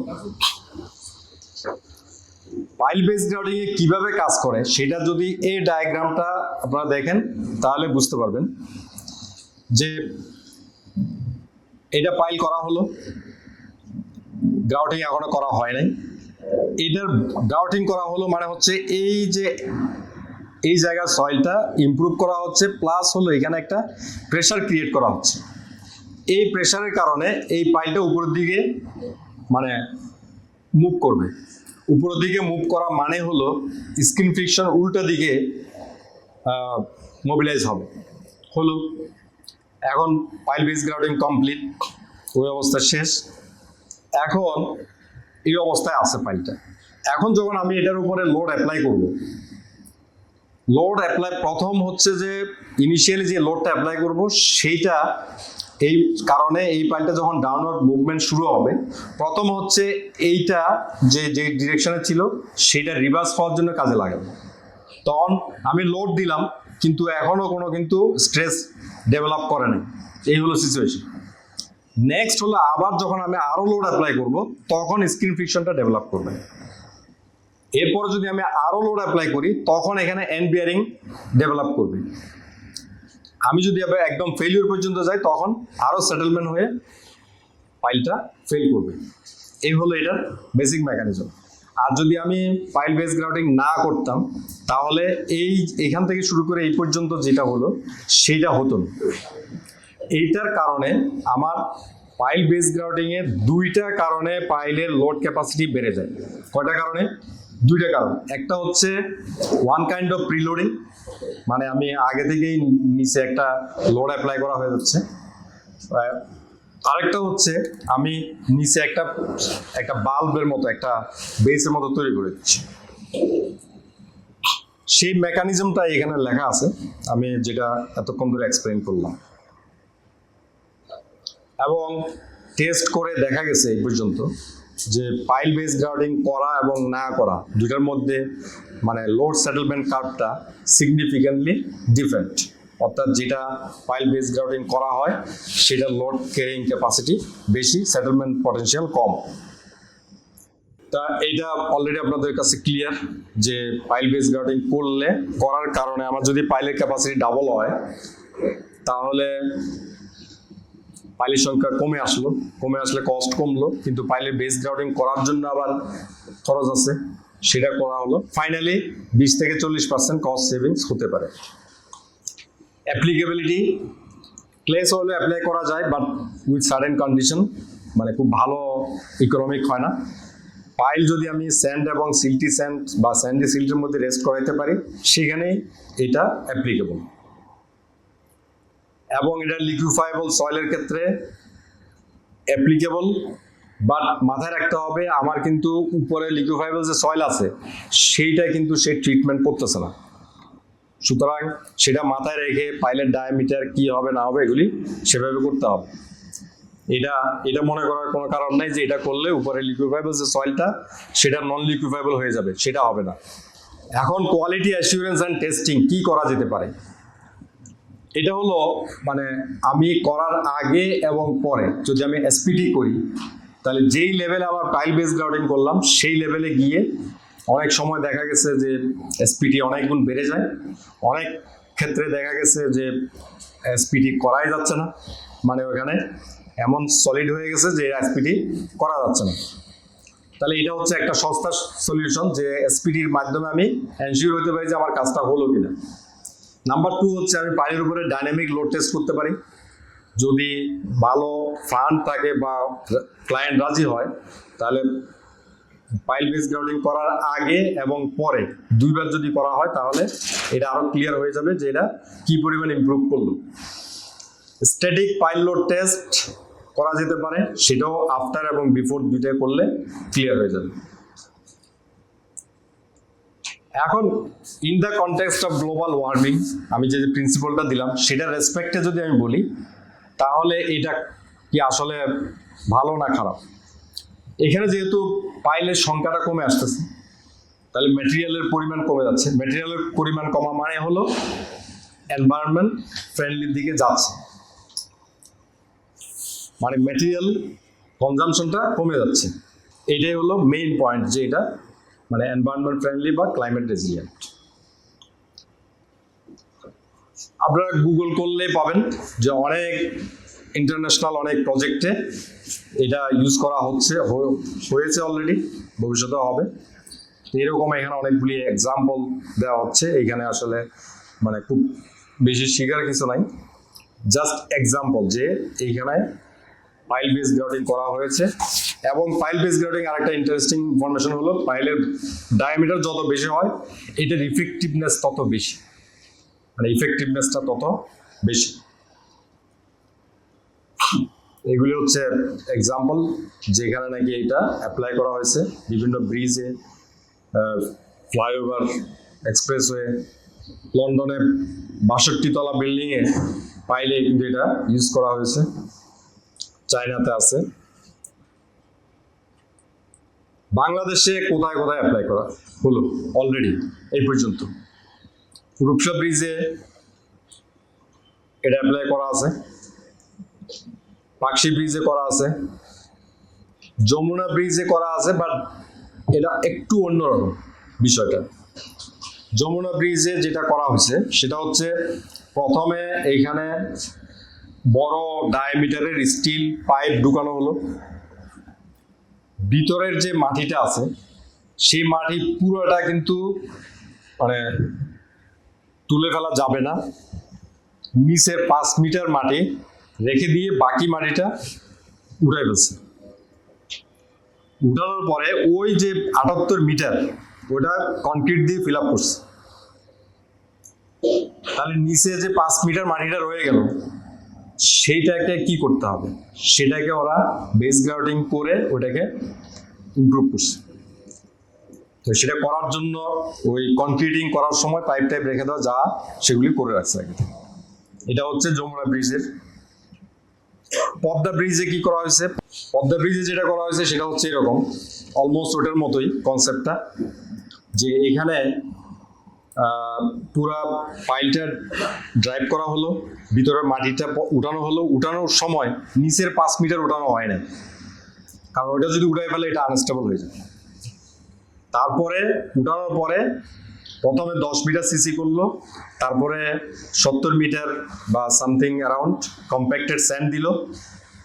[SPEAKER 1] পাইল বেস গ্রাউটিং এ কিভাবে কাজ করে সেটা যদি এই ডায়াগ্রামটা আপনারা দেখেন তাহলে বুঝতে পারবেন যে এটা পাইল করা হলো, গ্রাউটিং এখনো করা হয় নাই। এটার গ্রাউটিং করা হলো মানে হচ্ছে এই যে এই জায়গার সয়েলটা ইমপ্রুভ করা হচ্ছে, প্লাস হলো এখানে একটা প্রেসার ক্রিয়েট করা হচ্ছে। এই প্রেসারের কারণে এই পাইলটা উপরের দিকে মানে মুভ করবে। উপরের দিকে মুভ করা মানে হলো স্কিন ফ্রিকশন উল্টা দিকে মোবিলাইজ হবে। হলো এখন পাইল বেস গ্রাউটিং কমপ্লিট, ওই অবস্থা শেষ। এখন এই অবস্থায় আছে পাইলটা। এখন যখন আমি এটার উপরে লোড অ্যাপ্লাই করব, লোড অ্যাপ্লাই প্রথম হচ্ছে যে ইনিশিয়ালি যে লোডটা অ্যাপ্লাই করব সেইটা এই কারণে এই পাইলটা যখন ডাউনওয়ার্ড মুভমেন্ট শুরু হবে, প্রথম হচ্ছে এইটা যে ডিরেকশনে ছিল সেটা রিভার্স হওয়ার জন্য কাজে লাগাবে। তখন আমি লোড দিলাম কিন্তু এখনো কোনো কিন্তু স্ট্রেস ডেভেলপ করে নাই, এই হলো সিচুয়েশন। নেক্সট হলো আবার যখন আমি আরো লোড অ্যাপ্লাই করব তখন স্ক্রিন ফ্রিকশনটা ডেভেলপ করবে। এরপরে যদি আমি আরো লোড অ্যাপ্লাই করি তখন এখানে এন্ড বিয়ারিং ডেভেলপ করবে। আমি যদি আবার একদম ফেলিওর পর্যন্ত যাই তখন আরো সেটেলমেন্ট হয়ে পাইলটা ফেল করবে। এই হলো এটার বেসিক মেকানিজম। আর যদি আমি পাইল বেস গ্রাউটিং না করতাম তাহলে এইখান থেকে শুরু করে এই পর্যন্ত যেটা হলো সেইটা হতো না। এইটার কারণে আমার পাইল বেস গ্রাউটিং এর দুইটা কারণে পাইলের লোড ক্যাপাসিটি বেড়ে যায়। কয়টা কারণে? দুইটা কারণ। একটা হচ্ছে ওয়ান কাইন্ড অফ প্রিলোডিং, মানে আমি আগে থেকেই নিচে একটা লোড অ্যাপ্লাই করা হয়ে যাচ্ছে। আরেকটা হচ্ছে আমি নিচে একটা বাল্বের মতো একটা বেসের মতো তৈরি করে দিচ্ছি। সেই মেকানিজমটা এখানে লেখা আছে, আমি যেটা এতক্ষণ ধরে এক্সপ্লেইন করলাম। এবং টেস্ট করে দেখা গেছে এই পর্যন্ত যে পাইল বেস গ্রাউটিং করা এবং না করা দুটার মধ্যে মানে লোড সেটেলমেন্ট কার্ভটা সিগনিফিক্যান্টলি ডিফারেন্ট। অর্থাৎ যেটা পাইল বেস গ্রাউটিং করা হয় সেটা লোড ক্যারিং ক্যাপাসিটি বেশি, সেটেলমেন্ট পটেনশিয়াল কম। তা এইটা অলরেডি আপনাদের কাছে ক্লিয়ার যে পাইল বেস গ্রাউটিং করার কারণে আমার যদি পাইলের ক্যাপাসিটি ডাবল হয় তাহলে পাইলের সংখ্যা কমে আসলে কস্ট কমলো, কিন্তু পাইলের বেস গ্রাউটিং করার জন্য আবার খরচ আছে, সেটা করা হলো। ফাইনালি 20 থেকে 40% কস্ট সেভিংস হতে পারে। অ্যাপ্লিকেবিলিটি ক্লে সয়েলে অ্যাপ্লাই করা যায় বাট উইথ সার্টেন কন্ডিশন, মানে খুব ভালো ইকোনমিক হয় না। পাইল যদি আমি স্যান্ড এবং সিল্টি স্যান্ড বা স্যান্ডি সিল্টের মধ্যে রেস্ট করাইতে পারি, সেখানেই এটা অ্যাপ্লিকেবল। এবং এটা লিকুইফাইবল সয়েলের ক্ষেত্রে অ্যাপ্লিকেবল, বাট মাথায় রাখতে হবে আমার কিন্তু উপরে লিকুইফাইবল যে সয়েল আছে সেইটা কিন্তু সে ট্রিটমেন্ট করতেছে না। সুতরাং সেটা মাথায় রেখে পাইলের ডায়ামিটার কি হবে না হবে এগুলি সেভাবে করতে হবে। এটা মনে করার কোনো কারণ নাই যে এটা করলে উপরে লিকুইফাইবল যে সয়েলটা সেটা নন লিকুইফাইবল হয়ে যাবে, সেটা হবে না। এখন কোয়ালিটি অ্যাসিউরেন্স অ্যান্ড টেস্টিং কি করা যেতে পারে, এটা হলো মানে আমি করার আগে এবং পরে যদি আমি এসপিটি করি, তাহলে যেই লেভেলে আমার পাইল বেস গ্রাউন্ডিং করলাম সেই লেভেলে গিয়ে অনেক সময় দেখা গেছে যে এসপিটি অনেক গুণ বেড়ে যায়, অনেক ক্ষেত্রে দেখা গেছে যে এসপিটি করাই যাচ্ছে না, মানে ওখানে এমন সলিড হয়ে গেছে যে এসপিটি করা যাচ্ছে না। তাহলে এটা হচ্ছে একটা সস্তা সলিউশন যে এসপিটির মাধ্যমে আমি এনশিওর হতে পারি যে আমার কাজটা হলো কিনা। নাম্বার 2 হচ্ছে আমি পাইলের উপরে ডাইনামিক লোড টেস্ট করতে পারি। যদি ভালো ফান্ড থাকে বা ক্লায়েন্ট রাজি হয়, তাহলে পাইল বেস গ্রাউন্ডিং করার আগে এবং পরে 2 বার যদি করা হয় তাহলে এটা আরো ক্লিয়ার হয়ে যাবে যে এটা কি পরিমাণ ইমপ্রুভ করলো। স্ট্যাটিক পাইল লোড টেস্ট করা যেতে পারে, সেটাও আফটার এবং বিফোর দুইটাই করলে ক্লিয়ার হয়ে যাবে। এখন in the context of global warming আমি যে প্রিন্সিপালটা দিলাম সেটার রেসপেক্টে যদি আমি বলি, তাহলে এটা কি আসলে ভালো না খারাপ? এখানে যেহেতু পাইলের সংখ্যাটা কমে আসতেছে, তাহলে ম্যাটেরিয়ালের পরিমাণ কমে যাচ্ছে। ম্যাটেরিয়ালের পরিমাণ কমা মানে হলো এনভায়রনমেন্ট ফ্রেন্ডলির দিকে যাচ্ছে, মানে ম্যাটেরিয়াল কনজামশনটা কমে যাচ্ছে। এটাই হলো মেইন পয়েন্ট যে এটা মানে এনভায়রনমেন্ট ফ্রেন্ডলি বা ক্লাইমেট রেজিলিয়েন্ট। আপনারা গুগল করলে পাবেন যে অনেক ইন্টারন্যাশনাল অনেক প্রজেক্টে এটা ইউজ করা হয়েছে অলরেডি, ভবিষ্যতে হবে। এরকম এখানে অনেকগুলি এক্সাম্পল দেওয়া হচ্ছে। এখানে আসলে মানে খুব বেশি শিখার কিছু নাই, জাস্ট এক্সাম্পল যে এইখানে পাইল বেস গ্রাউন্ডিং করা হয়েছে। এবং পাইল বেস গ্রাউন্ডিং আরেকটা ইন্টারেস্টিং ইনফরমেশন হলো পাইলের ডায়ামিটার যত বেশি হয় এটার ইফেক্টিভনেস তত বেশি, মানে ইফেক্টিভনেসটা তত বেশি। এগুলি হচ্ছে এক্সাম্পল যেখানে নাকি এটা অ্যাপ্লাই করা হয়েছে বিভিন্ন ব্রিজে, ফ্লাইওভার, এক্সপ্রেসওয়ে, লন্ডনে 62 তলা বিল্ডিংয়ে পাইলে কিন্তু এটা ইউজ করা হয়েছে, চায়নাতে আছে। বাংলাদেশে কোথায় কোথায় অ্যাপ্লাই করা হলো অলরেডি এই পর্যন্ত? রূপসা ব্রিজে এটা অ্যাপ্লাই করা আছে, পাকশি ব্রিজে করা আছে, যমুনা ব্রিজে করা আছে, বাট এটা একটু অন্যরকম বিষয়টা। যমুনা ব্রিজে যেটা করা হয়েছে সেটা হচ্ছে প্রথমে এইখানে বড় ডায়ামিটারের স্টিল পাইপ ঢুকানো হলো। ভিতরের যে মাটিটা আছে সেই মাটি পুরোটা কিন্তু মানে তুলে ফেলা যাবে না, নিচে 5 মিটার মাটি রেখে দিয়ে বাকি মাটিটা উঠাই ফেলছে। উঠানোর পরে ওই যে 78 মিটার ওটা কনক্রিট দিয়ে ফিল আপ করছে। তাহলে নিচে যে 5 মিটার মাটিটা রয়ে গেল সেইটাকে কি করতে হবে, সেটাকে ওরা বেস গ্রাউন্ডিং করে ওটাকে ইমপ্রুভ করছে। তো সেটা করার জন্য ওই কনক্রিটিং করার সময় পাইপ টাইপ রেখে দেওয়া যা সেগুলি করে রাখছে আগে। এটা হচ্ছে যমুনা ব্রিজের। পদ্মা ব্রিজে কি করা হয়েছে? পদ্মা ব্রিজে যেটা করা হয়েছে সেটা হচ্ছে এরকম, অলমোস্ট ওটার মতোই কনসেপ্টটা, যে এখানে পুরা পাইলটা ড্রাইভ করা হলো, ভিতরের মাটিটা উঠানো হলো। উঠানোর সময় নিচের 5 মিটার উঠানো হয় না, কারণ ওটা যদি উঠাই ফেলে এটা আনস্টেবল হয়ে যায়। তারপরে উঠানোর পরে প্রথমে 10 মিটার সিসি করলো, তারপরে 70 মিটার বা সামথিং অ্যারাউন্ড কম্প্যাক্টেড স্যান্ড দিল,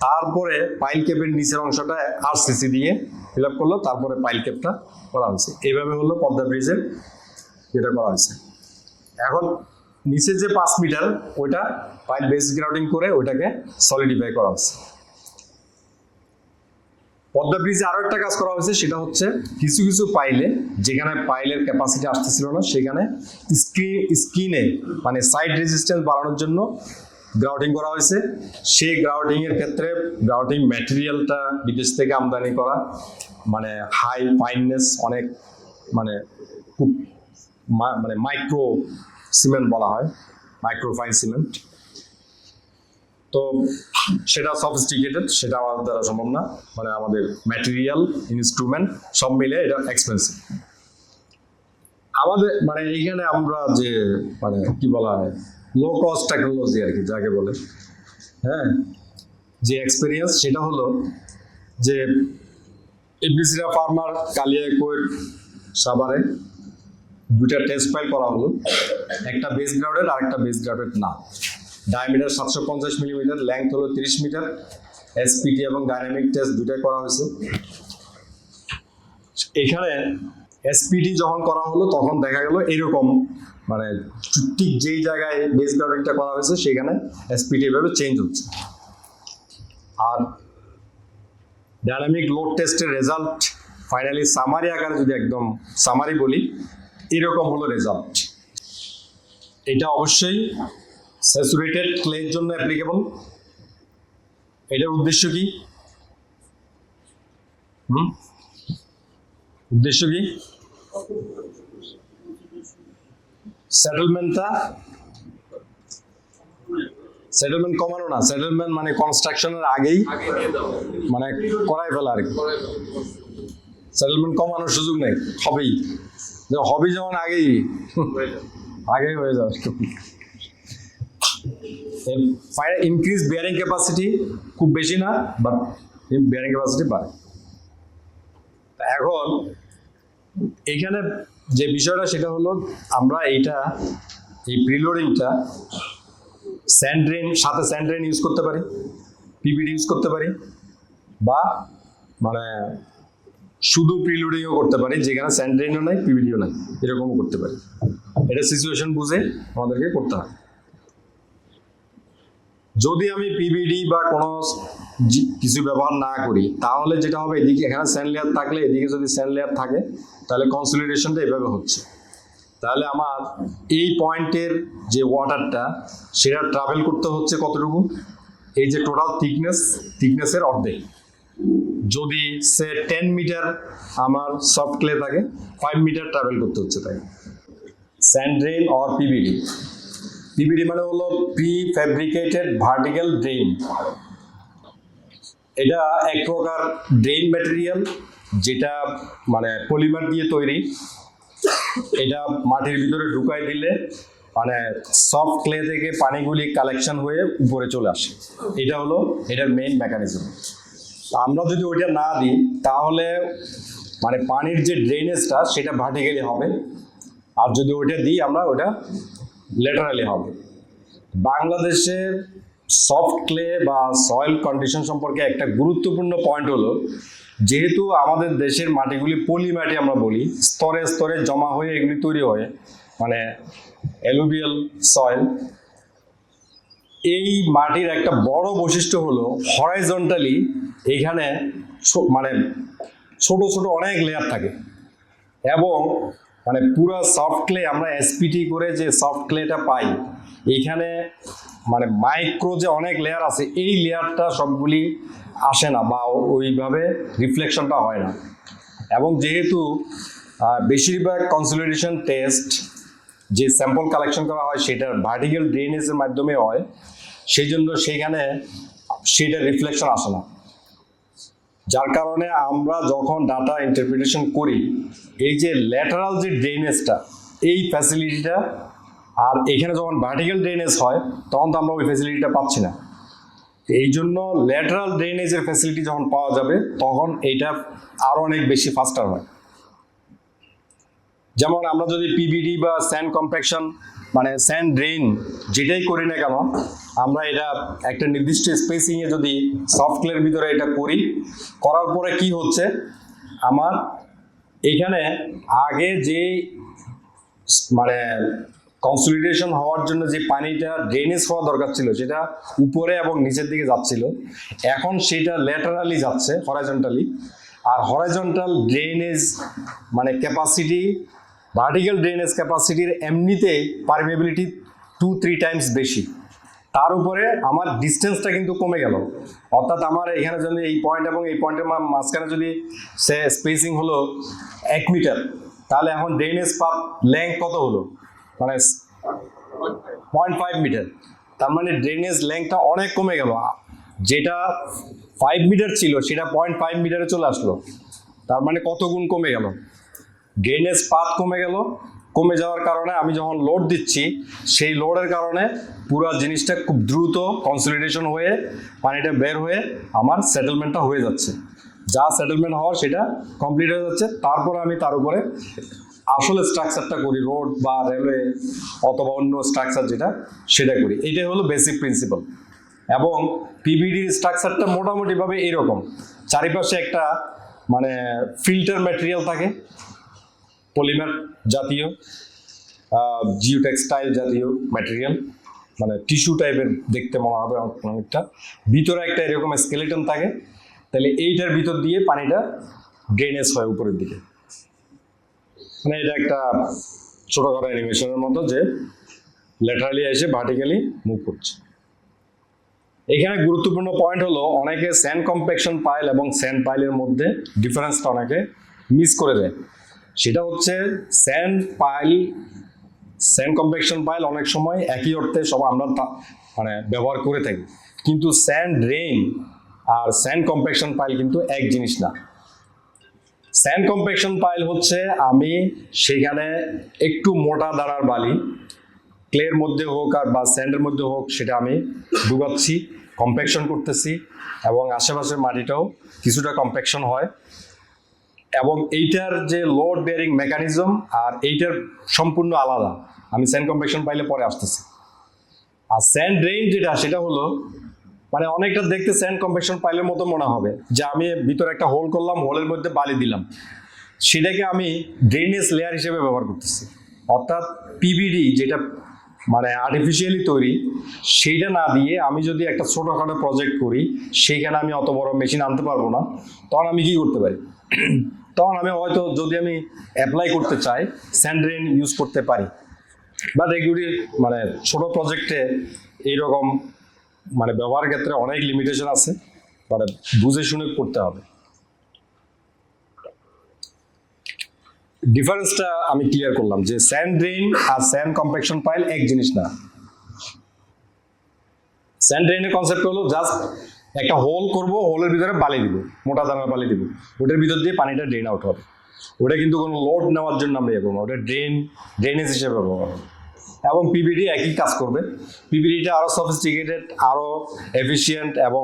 [SPEAKER 1] তারপরে পাইল ক্যাপের নিচের অংশটা আরসিসি দিয়ে ফিল আপ করলো, তারপরে পাইল ক্যাপটা করা হয়েছে। এইভাবে হলো পদ্মা ব্রিজের যেটা করা হয়েছে। এখন নিচে যে 5 মিটার ওইটা পাইল বেস গ্রাউন্ডিং করে ওইটাকে সলিডিফাই করা হচ্ছে। পদ্মা ব্রিজে আরো একটা কাজ করা হয়েছে, সেটা হচ্ছে কিছু কিছু পাইলে যেখানে পাইলের ক্যাপাসিটি আসতেছিল না সেখানে স্কিনে মানে সাইড রেজিস্ট্যান্স বাড়ানোর জন্য গ্রাউটিং করা হয়েছে। সেই গ্রাউটিং এর ক্ষেত্রে গ্রাউটিং ম্যাটেরিয়ালটা বিদেশ থেকে আমদানি করা, মানে হাই ফাইননেস, অনেক মানে খুব মানে মাইক্রো সিমেন্ট বলা হয়, মাইক্রো ফাইন সিমেন্ট। তো সেটা সফিস্টিকেটেড, সেটা আমাদের দ্বারা সম্ভব না, মানে আমাদের ম্যাটেরিয়াল ইনস্ট্রুমেন্ট সব মিলে এটা এক্সপেন্সিভ। আমাদের মানে এইখানে আমরা যে মানে কি বলা হয় লো কস্ট টেকনোলজি আর কি যাকে বলে, হ্যাঁ, যে এক্সপিরিয়েন্স সেটা হলো যে এফডিসিরা ফার্মার কালিয়াকৈর সাভারে দুইটা টেস্ট ফাইল করা হলো, একটা বেস গ্রাউডেড আর একটা বেস গ্রাউডেড না। ডায়ামিটার 750 মিলিমিটার, লেংথ হলো 30 মিটার। এসপিটি এবং ডাইনামিক টেস্ট দুইটাই করা হয়েছে। এখানে এসপিটি যখন করা হলো তখন দেখা গেল এরকম, মানে ঠিক যেই জায়গায় বেস গ্রাউডিংটা করা হয়েছে সেখানে এসপিটি এভাবে চেঞ্জ হচ্ছে। আর ডাইনামিক লোড টেস্টের রেজাল্ট ফাইনালি সামারি আকারে যদি একদম সামারি বলি, এরকম হলো রেজাল্ট। এটা অবশ্যই স্যাচুরেটেড ক্লের জন্য অ্যাপ্লিকেবল। এটার উদ্দেশ্য কি? উদ্দেশ্য কি? সেটেলমেন্ট কমানো না, সেটেলমেন্ট মানে কনস্ট্রাকশনের আগেই মানে করাই ফেলা আর কি। সেটেলমেন্ট কমানোর সুযোগ নেই, হবেই যেমন আগেই হয়ে যাবে। ইনক্রিজ বিয়ারিং ক্যাপাসিটি খুব বেশি না, বাট বিয়ারিং ক্যাপাসিটি বাড়ে। এখন এখানে যে বিষয়টা সেটা হলো আমরা এই প্রিলোডিংটা সাথে স্যান্ড্রেন ইউজ করতে পারি, পিবিডি ইউজ করতে পারি, বা মানে শুধু প্রিলোডিংও করতে পারি যেখানে স্যান্ড্রেনও নাই পিবিডিও নাই, এরকমও করতে পারি। এটা সিচুয়েশন বুঝে আমাদেরকে করতে হয়। যদি আমি পিবিডি বা কোনো কিছু ব্যবহার না করি তাহলে যেটা হবে, এদিকে এখানে স্যান্ড লেয়ার থাকলে এদিকে যদি স্যান্ড লেয়ার থাকে তাহলে কনসলিডেশনটা এভাবে হচ্ছে। তাহলে আমার এই পয়েন্টের যে ওয়াটারটা সেটা ট্রাভেল করতে হচ্ছে কতটুকু? এই যে টোটাল থিকনেসের অর্ধেক। যদি সে 10 মিটার আমার সফট ক্লে থাকে, 5 মিটার ট্রাভেল করতে হচ্ছে। তাই sand drain or PBD. PBD মানে হলো প্রি ফ্যাব্রিকেটেড ভার্টিক্যাল ড্রেন। এটা এক প্রকার ড্রেন ম্যাটেরিয়াল যেটা মানে পলিমার দিয়ে তৈরি। এটা মাটির ভিতরে ঢুকাই দিলে মানে সফট ক্লে থেকে পানিগুলি কালেকশন হয়ে উপরে চলে আসে। এটা হলো এটার মেইন মেকানিজম। আমরা যদি ওইটা না দিই তাহলে মানে পানির যে ড্রেনেজটা সেটা ভার্টিক্যালি হবে, আর যদি ওইটা দিই আমরা ওটা ল্যাটারালি হবে। বাংলাদেশের সফট ক্লে বা সয়েল কন্ডিশন সম্পর্কে একটা গুরুত্বপূর্ণ পয়েন্ট হলো, যেহেতু আমাদের দেশের মাটিগুলি পলি মাটি আমরা বলি, স্তরে স্তরে জমা হয়ে এগুলি তৈরি হয়, মানে অ্যালুভিয়াল সয়েল। এই মাটির একটা বড় বৈশিষ্ট্য হলো হরাইজন্টালি এইখানে মানে ছোট ছোট অনেক লেয়ার থাকে, এবং মানে পুরো সফট ক্লে আমরা এসপিটি করে যে সফট ক্লেটা পাই এইখানে মানে মাইক্রো যে অনেক লেয়ার আছে, এই লেয়ারটা সবগুলি আসে না বা ওইভাবে রিফ্লেকশনটা হয় না। এবং যেহেতু বেশিরভাগ কনসলিডেশন টেস্ট যে স্যাম্পল কালেকশন করা হয় সেটা ভার্টিক্যাল ড্রেনেজের মাধ্যমে হয়, সেই জন্য সেখানে সেটা রিফ্লেকশন আসে না। যার কারণে আমরা যখন ডাটা ইন্টারপ্রিটেশন করি, এই যে ল্যাটারাল যে ড্রেনেজটা, এই ফ্যাসিলিটিটা, আর এখানে যখন ভার্টিক্যাল ড্রেনেজ হয় তখন তো আমরা ওই ফ্যাসিলিটিটা পাচ্ছি না। এই জন্য ল্যাটারাল ড্রেনেজের ফ্যাসিলিটি যখন পাওয়া যাবে তখন এইটা আরো অনেক বেশি ফাস্টার হয়। যেমন আমরা যদি পিবিডি বা স্যান্ড কম্প্যাকশন মানে স্যান্ড ড্রেন যেটাই করি না কেন, আমরা এটা একটা নির্দিষ্ট স্পেসিংয়ে যদি সফটওয়্যার ভিতরে এটা করার পরে কি হচ্ছে, আমার এখানে আগে যে মানে কনসলিডেশন হওয়ার জন্য যে পানিটা ড্রেনেজ হওয়া দরকার ছিল সেটা উপরে এবং নিচের দিকে যাচ্ছিল, এখন সেটা ল্যাটারালি যাচ্ছে হরাইজন্টালি। আর হরাইজন্টাল ড্রেনেজ মানে ক্যাপাসিটি ভার্টিক্যাল ড্রেনেজ ক্যাপাসিটির এমনিতে পারমিয়াবিলিটি 2-3 টাইমস বেশি। তার উপরে আমার ডিস্টেন্সটা কিন্তু কমে গেল, অর্থাৎ আমার এখানে যদি এই পয়েন্ট এবং এই পয়েন্টের মাঝখানে যদি সে স্পেসিং হলো 1 মিটার, তাহলে এখন ড্রেনেজ পাথ লেংথ কত হলো, মানে 0.5 মিটার। তার মানে ড্রেনেজ লেংথটা অনেক কমে গেল, যেটা 5 মিটার ছিল সেটা 0.5 মিটারে চলে আসলো। তার মানে কত গুণ কমে গেল, ড্রেনেজ পাথ কমে গেল। কমে যাওয়ার কারণে আমি যখন লোড দিচ্ছি সেই লোডের কারণে পুরো জিনিসটা খুব দ্রুত কনসলিডেশন হয়ে পানিটা বের হয়ে আমার সেটেলমেন্টটা হয়ে যাচ্ছে, যা সেটেলমেন্ট হওয়ার সেটা কমপ্লিট হয়ে যাচ্ছে। তারপরে আমি তার উপরে আসলে স্ট্রাকচারটা করি, রোড বা রেলওয়ে অথবা অন্য স্ট্রাকচার যেটা সেটা করি। এটাই হলো বেসিক প্রিন্সিপাল। এবং পিভিডির স্ট্রাকচারটা মোটামুটিভাবে এরকম, চারিপাশে একটা মানে ফিল্টার ম্যাটেরিয়াল থাকে, পলিমার জাতীয় জিওটেক্সটাইল জাতীয় ম্যাটেরিয়াল, মানে টিস্যু টাইপের দেখতে মনে হবে অনেকটা। ভিতরে একটা এরকম স্কেলেটন থাকে, তাহলে এইটার ভিতর দিয়ে পানিটা ড্রেনেজ হয় উপরের দিকে। মানে এটা একটা ছোটখাটো অ্যানিমেশনের মতো যে ল্যাটারালি এসে ভার্টিক্যালি মুভ করছে। এখানে গুরুত্বপূর্ণ পয়েন্ট হলো অনেকে স্যান্ড কম্প্যাকশন পাইল এবং স্যান্ড পাইলের মধ্যে ডিফারেন্সটা অনেকে মিস করে দেয়। সেটা হচ্ছে স্যান্ড কম্প্যাকশন পাইল অনেক সময় একই অর্থে সব আমরা মানে ব্যবহার করে থাকি, কিন্তু স্যান্ড ড্রেন আর স্যান্ড কম্প্যাকশন পাইল কিন্তু এক জিনিস না। স্যান্ড কম্প্যাকশন পাইল হচ্ছে আমি সেখানে একটু মোটা দানার বালি ক্লের মধ্যে হোক আর বা স্যান্ডের মধ্যে হোক সেটা আমি ডুবাচ্ছি, কম্প্যাকশন করতেছি এবং আশেপাশের মাটিটাও কিছুটা কম্প্যাকশন হয়। এবং এইটার যে লোড বেয়ারিং মেকানিজম আর এইটার সম্পূর্ণ আলাদা, আমি স্যান্ড কম্প্যাকশন পাইলে পরে আসতেছি। আর স্যান্ড ড্রেন যেটা সেটা হলো মানে অনেকটা দেখতে স্যান্ড কম্প্যাকশন পাইলের মতো মনে হবে যে আমি ভিতরে একটা হোল করলাম, হোলের মধ্যে বালি দিলাম, সেটাকে আমি ড্রেনেজ লেয়ার হিসেবে ব্যবহার করতেছি। অর্থাৎ পিভিডি যেটা মানে আর্টিফিশিয়ালি তৈরি সেইটা না দিয়ে আমি যদি একটা ছোটোখাটো প্রজেক্ট করি, সেইখানে আমি অত বড় মেশিন আনতে পারবো না, তখন আমি কি করতে পারি, তখন আমি হয়তো যদি আমি অ্যাপ্লাই করতে চাই স্যান্ড ড্রেন ইউজ করতে পারি। বাট এগুলি মানে ছোট প্রজেক্টে এইরকম মানে ব্যবহারের ক্ষেত্রে অনেক লিমিটেশন আছে, মানে বুঝে শুনে করতে হবে। ডিফারেন্সটা আমি ক্লিয়ার করলাম যে স্যান্ড ড্রেন আর স্যান্ড কম্প্যাকশন পাইল এক জিনিস না। স্যান্ড ড্রেনের কনসেপ্ট হলো জাস্ট একটা হোল করব, হোলের ভিতরে বালি দিব, মোটা দানার বালি দিব, ওটার ভিতর দিয়ে পানিটা ড্রেন আউট হবে। ওটা কিন্তু কোনো লোড নেওয়ার জন্য আমরা ইয়ে করবো, ওটা ড্রেনেজ হিসেবে ব্যবহার হবে। এবং পিভিডি একই কাজ করবে। পিভিডিটা আরও সফিস্টিকেটেড, আরও এফিসিয়েন্ট এবং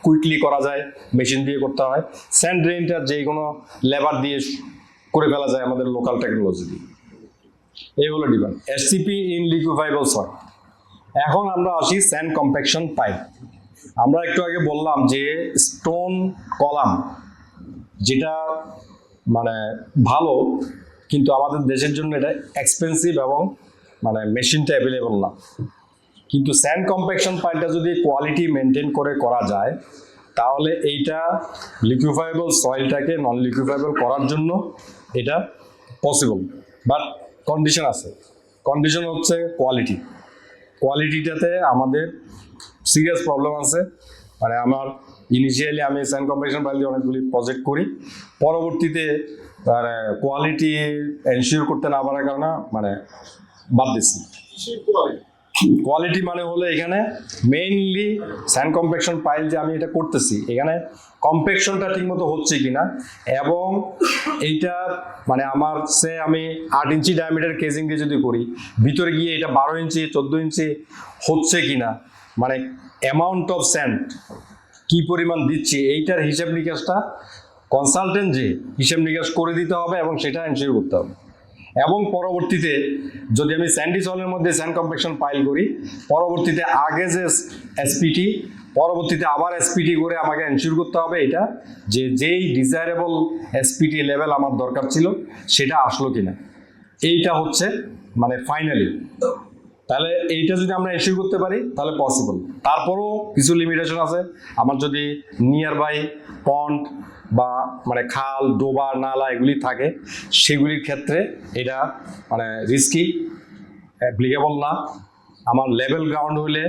[SPEAKER 1] কুইকলি করা যায়, মেশিন দিয়ে করতে হয়। স্যান্ড ড্রেনটা যে কোনো লেবার দিয়ে করে ফেলা যায় আমাদের লোকাল টেকনোলজি দিয়ে। এই হলো ডিফারেন্স, এসসিপি ইন লিকুইফাইবল সয়েল। এখন আমরা আসি স্যান্ড কম্প্যাকশন পাইপ। আমরা একটু আগে বললাম যে স্টোন কলাম যেটা মানে ভালো, কিন্তু আমাদের দেশের জন্য এটা এক্সপেন্সিভ এবং মানে মেশিনটা অ্যাভেলেবল না। কিন্তু স্যান্ড কম্প্যাকশন পাইপটা যদি কোয়ালিটি মেনটেন করে করা যায়, তাহলে এইটা লিকুইফাইবল সয়েলটাকে নন লিকুইফাইবল করার জন্য এটা পসিবল। বাট কন্ডিশন আছে, কন্ডিশন হচ্ছে কোয়ালিটিটাতে আমাদের সিরিয়াস প্রবলেম আছে। মানে আমার ইনিশিয়ালি আমি স্যান্ড কম্প্যাকশন পাইল দিয়ে অনেকগুলি প্রজেক্ট করি, পরবর্তীতে মানে কোয়ালিটি এনশিওর করতে না পারার কারণে মানে বাদ দিচ্ছি। কোয়ালিটি মানে হলো এখানে মেইনলি স্যান্ড কম্প্যাকশন পাইল যে আমি এটা করতেছি, এখানে কম্প্যাকশনটা ঠিকমতো হচ্ছে কিনা, এবং এইটা মানে আমার আমি 8 ইঞ্চি ডায়ামিটার কেজিং দিয়ে যদি করি, ভিতরে গিয়ে এটা 12 ইঞ্চি 14 ইঞ্চি হচ্ছে কিনা, মানে অ্যামাউন্ট অফ স্যান্ড কি পরিমাণ দিচ্ছি, এইটার হিসাব নিকাশটা কনসালটেন্ট যে হিসাব নিকাশ করে দিতে হবে এবং সেটা এনশিওর করতে হবে। এবং পরবর্তীতে যদি আমি স্যান্ডি সয়েলের মধ্যে স্যান্ড কম্প্যাকশন পাইল করি, পরবর্তীতে আগে যে এসপিটি, পরবর্তীতে আবার এসপিটি করে আমাকে এনশিওর করতে হবে এটা যে যেই ডিজায়ারেবল এসপিটি লেভেল আমার দরকার ছিল সেটা আসলো কিনা। এইটা হচ্ছে মানে ফাইনালি। তাহলে এইটা যদি আমরা ইস্যু করতে পারি তাহলে পসিবল। তারপরও কিছু লিমিটেশন আছে। আমার যদি নিয়ার বাই পন্ড বা মানে খাল, ডোবা, নালা এগুলি থাকে, সেগুলির ক্ষেত্রে এটা মানে রিস্কি, অ্যাপ্লিকেবল না। আমার লেভেল গ্রাউন্ড হলে,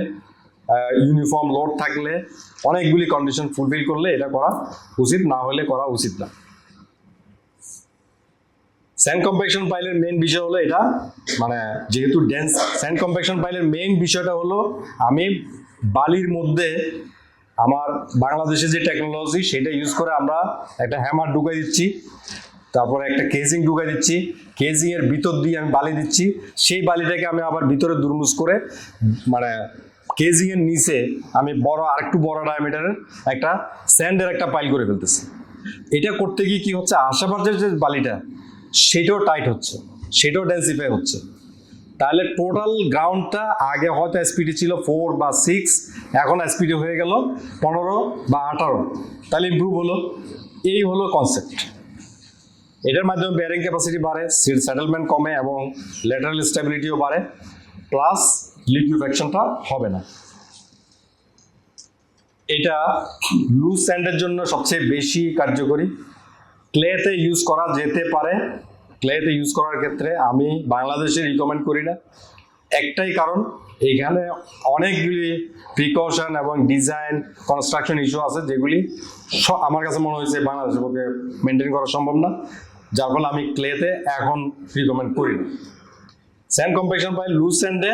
[SPEAKER 1] ইউনিফর্ম লোড থাকলে, অনেকগুলি কন্ডিশন ফুলফিল করলে এটা করা উচিত, না হলে করা উচিত না। স্যান্ড কম্প্যাকশন পাইলের মেইন বিষয় হলো এটা, মানে যেহেতু ডেন্স, স্যান্ড কম্প্যাকশন পাইলের মেইন বিষয়টা হলো আমি বালির মধ্যে আমার বাংলাদেশে যে টেকনোলজি সেটা ইউজ করে আমরা একটা হ্যামার ঢুকাই দিচ্ছি, তারপরে একটা কেজিং ঢুকাই দিচ্ছি, কেজিং এর ভিতর দিয়ে আমি বালি দিচ্ছি, সেই বালিটাকে আমি আবার ভিতরে দুরমুজ করে মানে কেজিং এর নিচে আমি আরেকটু বড় ডায়ামিটারের একটা স্যান্ডের একটা পাইল করে ফেলতেছি। এটা করতে গিয়ে কি হচ্ছে, আশেপাশের যে বালিটা সেটাও টাইট হচ্ছে, সেটাও ডেন্সিফাই হচ্ছে। তাহলে টোটাল গ্রাউন্ডটা আগে হয়তো এসপিডি ছিল 4 বা 6, এখন এসপিডি হয়ে গেল 15 বা 18। তাহলে ইমপ্রুভ হলো। এই হলো কনসেপ্ট। এটার মাধ্যমে বেয়ারিং ক্যাপাসিটি বাড়ে, সেটেলমেন্ট কমে এবং ল্যাটারাল স্টেবিলিটিও বাড়ে, প্লাস লিকুইফ্যাকশনটা হবে না। এটা লুজ স্যান্ডের জন্য সবচেয়ে বেশি কার্যকরী। ক্লেতে ইউজ করা যেতে পারে। ক্লেতে ইউজ করার ক্ষেত্রে আমি বাংলাদেশে রিকমেন্ড করি না, একটাই কারণ এইখানে অনেকগুলি প্রিকশন এবং ডিজাইন কনস্ট্রাকশন ইস্যু আছে যেগুলি আমার কাছে মনে হয়েছে বাংলাদেশের পক্ষে মেনটেন করা সম্ভব না, যার ফলে আমি ক্লেতে এখন রিকমেন্ড করি না। স্যান্ড কম্প্যাকশন পাইল লুজ স্যান্ডে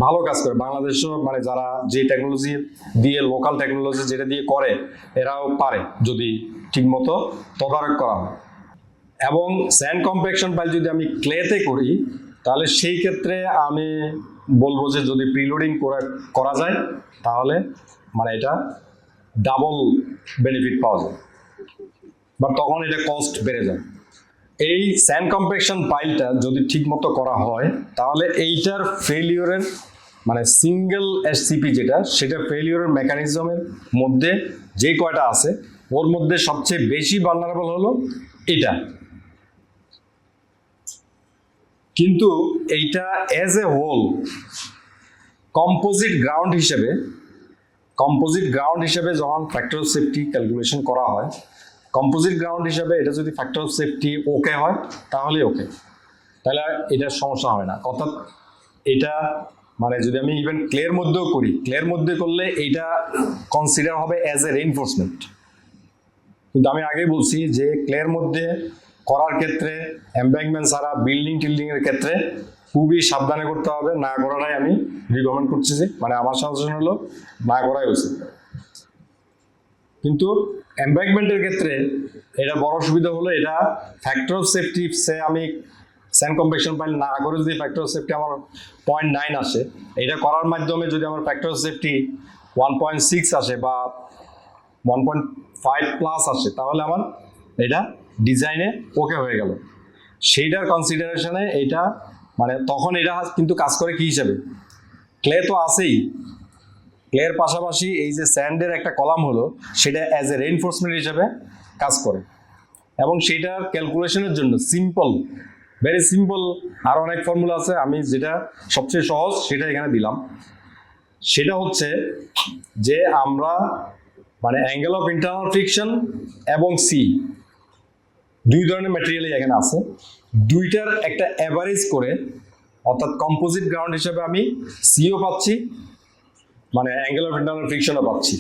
[SPEAKER 1] ভালো কাজ করে। বাংলাদেশও মানে যারা যে টেকনোলজি দিয়ে, লোকাল টেকনোলজি যেটা দিয়ে করে, এরাও পারে যদি ঠিকমতো তদারক করা হয়। এবং স্যান্ড কম্প্যাকশন পাইল যদি আমি ক্লেতে করি তাহলে সেই ক্ষেত্রে আমি বলবো যে যদি প্রিলোডিং করা যায় তাহলে মানে এটা ডাবল বেনিফিট পাওয়া যায়, বাট তখন এটা কস্ট বেড়ে যায়। এই স্যান্ড কম্প্যাকশন পাইলটা যদি ঠিকমতো করা হয় তাহলে এইটার ফেলিওরের মানে সিঙ্গেল এসসিপি যেটা, সেটা ফেলিওরের মেকানিজমের মধ্যে যে কয়টা আছে ওর মধ্যে সবচেয়ে বেশি ভালনারেবল হলো এটা। কিন্তু এইটা as a whole composite ground হিসেবে যখন ফ্যাক্টর অফ সেফটি ক্যালকুলেশন করা হয়, কম্পোজিট গ্রাউন্ড হিসেবে এটা যদি ফ্যাক্টর অফ সেফটি ওকে হয় তাহলে ওকে, তাহলে এটার সমস্যা হয় না। অর্থাৎ এটা মানে যদি আমি ইভেন ক্লের মধ্যেও করি, ক্লের মধ্যে করলে এইটা কনসিডার হবে অ্যাজ এ রেইনফোর্সমেন্ট। কিন্তু আমি আগেই বলছি যে ক্লের মধ্যে করার ক্ষেত্রে এমব্যাঙ্কমেন্ট ছাড়া বিল্ডিং এর ক্ষেত্রে খুবই সাবধানে করতে হবে। না করাটাই আমি রিকমেন্ড করছি, যে মানে আমার সাজেশন হলো না করাই উচিত। কিন্তু এমব্যাঙ্কমেন্টের ক্ষেত্রে এটা বড় সুবিধা হলো এটা ফ্যাক্টর অফ সেফটি সে আমি স্যান্ড কম্প্যাকশন পাইল না করে যদি ফ্যাক্টর অফ সেফটি আমার 0.9 আসে, এটা করার মাধ্যমে যদি আমার ফ্যাক্টর অফ সেফটি 1.6 আসে বা 1.5 প্লাস আসে তাহলে আমার এটা ডিজাইনে ওকে হয়ে গেল। সেইটার কনসিডারেশনে এটা মানে তখন এটা কিন্তু কাজ করে কি হিসাবে, ক্লে তো আছেই, ক্লের পাশাপাশি এই যে স্যান্ডের একটা কলাম হলো সেটা অ্যাজ এ রেইনফোর্সমেন্ট হিসেবে কাজ করে। এবং সেটার ক্যালকুলেশনের জন্য ভেরি সিম্পল আর অনেক ফর্মুলা আছে, আমি যেটা সবচেয়ে সহজ সেটা এখানে দিলাম। সেটা হচ্ছে যে আমরা মানে অ্যাঙ্গেল অফ ইন্টারনাল ফ্রিকশন এবং সি দুই ধরনের ম্যাটেরিয়ালই এখানে আছে, দুইটার একটা অ্যাভারেজ করে, অর্থাৎ কম্পোজিট গ্রাউন্ড হিসেবে আমি সিও পাচ্ছি, মানে অ্যাঙ্গেল অফ ইন্টারনাল ফ্রিকশনও পাচ্ছি।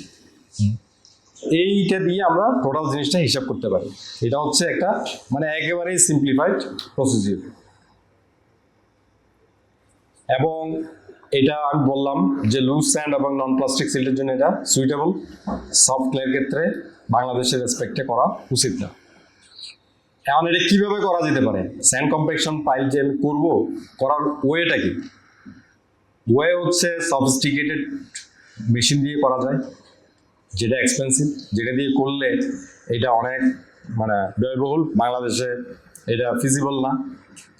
[SPEAKER 1] এইটা দিয়ে আমরা টোটাল জিনিসটা হিসাব করতে পারি। এটা হচ্ছে একটা মানে একেবারেই সিম্পলিফাইড প্রসিজিওর। এবং এটা আমি বললাম যে লুজ স্যান্ড এবং নন প্লাস্টিক সিল্টের জন্য এটা সুইটেবল, সফট ক্লের ক্ষেত্রে বাংলাদেশের রেসপেক্টে করা উচিত না। এখন এটা কিভাবে করা যেতে পারে, স্যান্ড কম্প্যাকশন পাইল যে আমি করবো, করার ওয়েটা কি? ওয়ে হচ্ছে সফিস্টিকেটেড মেশিন দিয়ে করা যায়, যেটা এক্সপেন্সিভ, যেটা দিয়ে করলে এটা অনেক মানে ব্যয়বহুল, বাংলাদেশে এটা ফিজিবল না।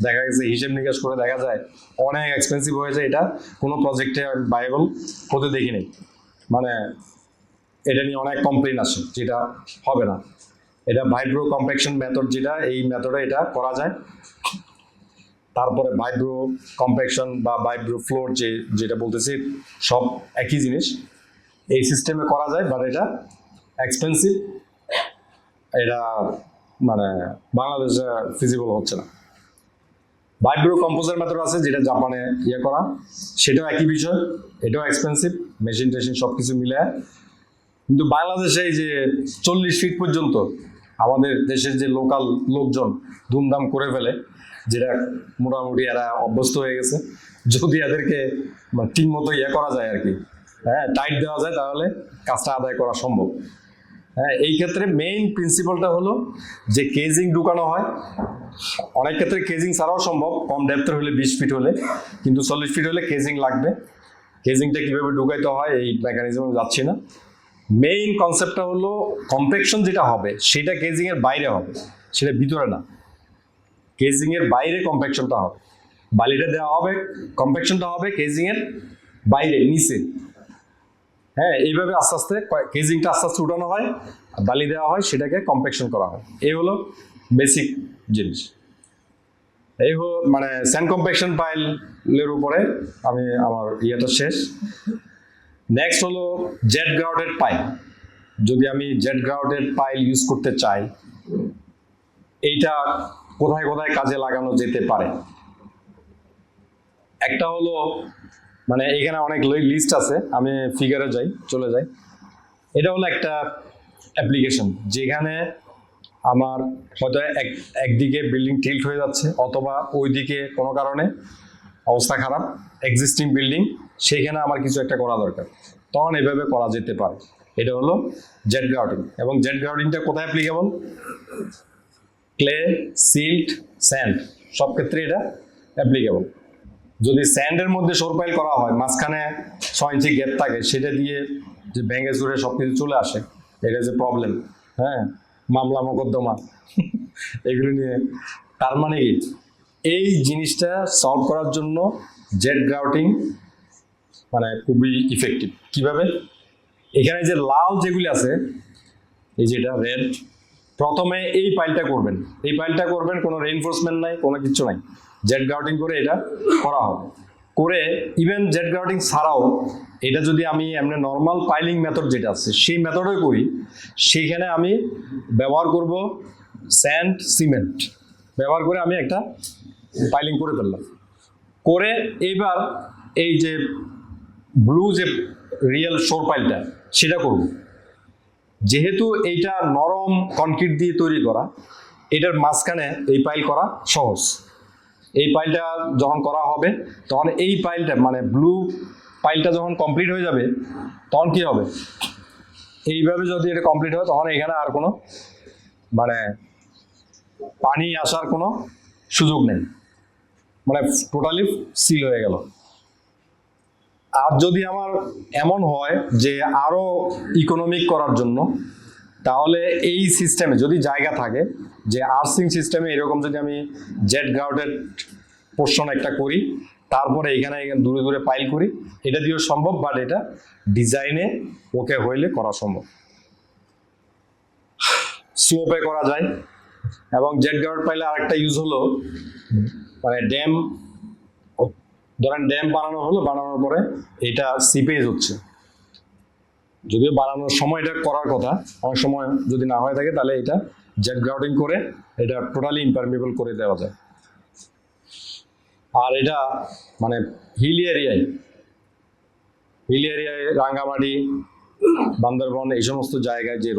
[SPEAKER 1] দেখা গেছে হিসেব নিকাশ করে দেখা যায় অনেক এক্সপেন্সিভ হয়ে যায়, এটা কোনো প্রজেক্টে ভাইয়েবল হতে দেখিনি। মানে এটা নিয়ে অনেক কমপ্লেন আসে যেটা হবে না। এটা ভাইব্রো কম্প্যাকশন মেথড যেটা, এই মেথডে এটা করা যায়। তারপরে ভাইব্রো কম্প্যাকশন বা ভাইব্রো ফ্লোর যেটা বলতেছি, সব একই জিনিস। এই সিস্টেমে করা যায়, বাট এটা এক্সপেন্সিভ, এটা মানে বাংলাদেশে ফিজিবল হচ্ছে না। ভাইব্রো কম্পোজার মেথড আছে, যেটা জাপানে করা, সেটাও একই বিষয়, এটাও এক্সপেন্সিভ, মেশিন টেশিন সব কিছু মিলে। কিন্তু বাংলাদেশে এই যে 40 ফিট পর্যন্ত আমাদের দেশের যে লোকাল লোকজন ধুমধাম করে ফেলে, যেটা মোটামুটি এরা অভ্যস্ত হয়ে গেছে। যদি এদেরকে ঠিক মতো করা যায় আর কি, হ্যাঁ, টাইট দেওয়া যায়, তাহলে কাজটা আদায় করা সম্ভব। হ্যাঁ, এই ক্ষেত্রে মেইন প্রিন্সিপালটা হলো যে কেজিং ঢুকানো হয়। অনেক ক্ষেত্রে কেজিং ছাড়াও সম্ভব, কম ডেপথের হলে 20 ফিট হলে, কিন্তু 40 ফিট হলে কেজিং লাগবে। কেজিংটা কিভাবে ঢুকাইতে হয় এই মেকানিজমে যাচ্ছি না। মেইন কনসেপ্টটা হলো কম্প্যাকশন যেটা হবে সেটা কেজিং এর বাইরে হবে, সেটা ভিতরে না। কেজিং এর বাইরে কম্প্যাকশনটা হবে, বালিটা দেওয়া হবে, কম্প্যাকশনটা হবে কেজিং এর বাইরে, নিচে। হ্যাঁ, এইভাবে আস্তে আস্তে কেজিংটা আস্তে আস্তে উঠানো হয়, আর বালি দেওয়া হয়, সেটাকে কম্প্যাকশন করা হয়। এই হলো বেসিক জিনিস। এই হলো মানে স্যান্ড কম্প্যাকশন পাইলের উপরে আমি আমার শেষ। নেক্সট হলো জেট গ্রাউটেড পাইল। যদি আমি জেট গ্রাউটেড পাইল ইউজ করতে চাই, এইটা কোথায় কোথায় কাজে লাগানো যেতে পারে? একটা হলো, মানে এখানে অনেক লিস্ট আছে, আমি ফিগারে চলে যাই। এটা হলো একটা অ্যাপ্লিকেশন যেখানে আমার হয়তো একদিকে বিল্ডিং টিল্ট হয়ে যাচ্ছে, অথবা ওইদিকে কোনো কারণে অবস্থা খারাপ, এক্সিস্টিং বিল্ডিং, সেইখানে আমার কিছু একটা করা দরকার, তখন এভাবে করা যেতে পারে। এটা হলো জেট গ্রাউটিং। এবং জেট গ্রাউটিংটা কোথায় অ্যাপ্লিকেবল? ক্লে, সিল্ট, স্যান্ড, সব ক্ষেত্রে এটা অ্যাপ্লিকেবল। যদি স্যান্ডের মধ্যে সৌর পাইল করা হয়, মাঝখানে 6 ইঞ্চি গ্যাপ থাকে, সেটা দিয়ে যে ভেঙে চুরে সব কিছু চলে আসে, এটা যে প্রবলেম, হ্যাঁ, মামলা মোকদ্দমা এগুলো নিয়ে, তার মানে কি এই জিনিসটা সলভ করার জন্য জেট গ্রাউটিং মানে খুবই ইফেক্টিভ। কিভাবে? এখানে যে লাল যেগুলি আছে, এই যেটা রেড, প্রথমে এই পাইলটা করবেন, এই পাইলটা করবেন, কোনো রেইনফোর্সমেন্ট নাই, কোনো কিছু নাই, জেট গ্রাউটিং করে এটা করা হবে। করে ইভেন জেট গ্রাউটিং ছাড়াও এটা যদি আমি এমনি নর্মাল পাইলিং মেথড যেটা আছে সেই মেথডে করি, সেইখানে আমি ব্যবহার করব স্যান্ড সিমেন্ট, ব্যবহার করে আমি একটা পাইলিং করে ফেললাম। করে এইবার এই যে ব্লু যে রিয়েল শোর পাইলটা, সেটা করব। যেহেতু এইটা নরম কনক্রিট দিয়ে তৈরি করা, এটার মাঝখানে এই পাইল করা সহজ। এই পাইলটা যখন করা হবে, তখন এই পাইলটা মানে ব্লু পাইলটা যখন কমপ্লিট হয়ে যাবে, তখন কি হবে? এইভাবে যদি এটা কমপ্লিট হয়, তখন এখানে আর কোনো মানে পানি আসার কোনো সুযোগ নেই, মানে টোটালি সিল হয়ে গেল। আর যদি আমার এমন হয় যে আরো ইকোনমিক করার জন্য, তাহলে এই সিস্টেমে যদি জায়গা থাকে, যে আর্সিং সিস্টেমে এরকম যদি আমি জেট গ্রাউটেড পোর্শন একটা করি, তারপরে এখানে দূরে দূরে পাইল করি, এটা দিয়েও সম্ভব, বাট এটা ডিজাইনে ওকে হইলে করা সম্ভব। স্লোপে করা যায়। এবং জেট গ্রাউট পাইলে আরেকটা ইউজ হলো, মানে ড্যাম, ধরেন ড্যাম বানানো হলো, বানানোর পরে এটা সিপেজ হচ্ছে, যদিও বানানোর সময় এটা করার কথা, অনেক সময় যদি না হয়ে থাকে, তাহলে এটা জেট গ্রাউটিং করে এটা টোটালি ইমপারমেবল করে দেওয়া যায়। আর এটা মানে হিল এরিয়ায়, রাঙ্গামাটি, বান্দরবন, এই সমস্ত জায়গায় যে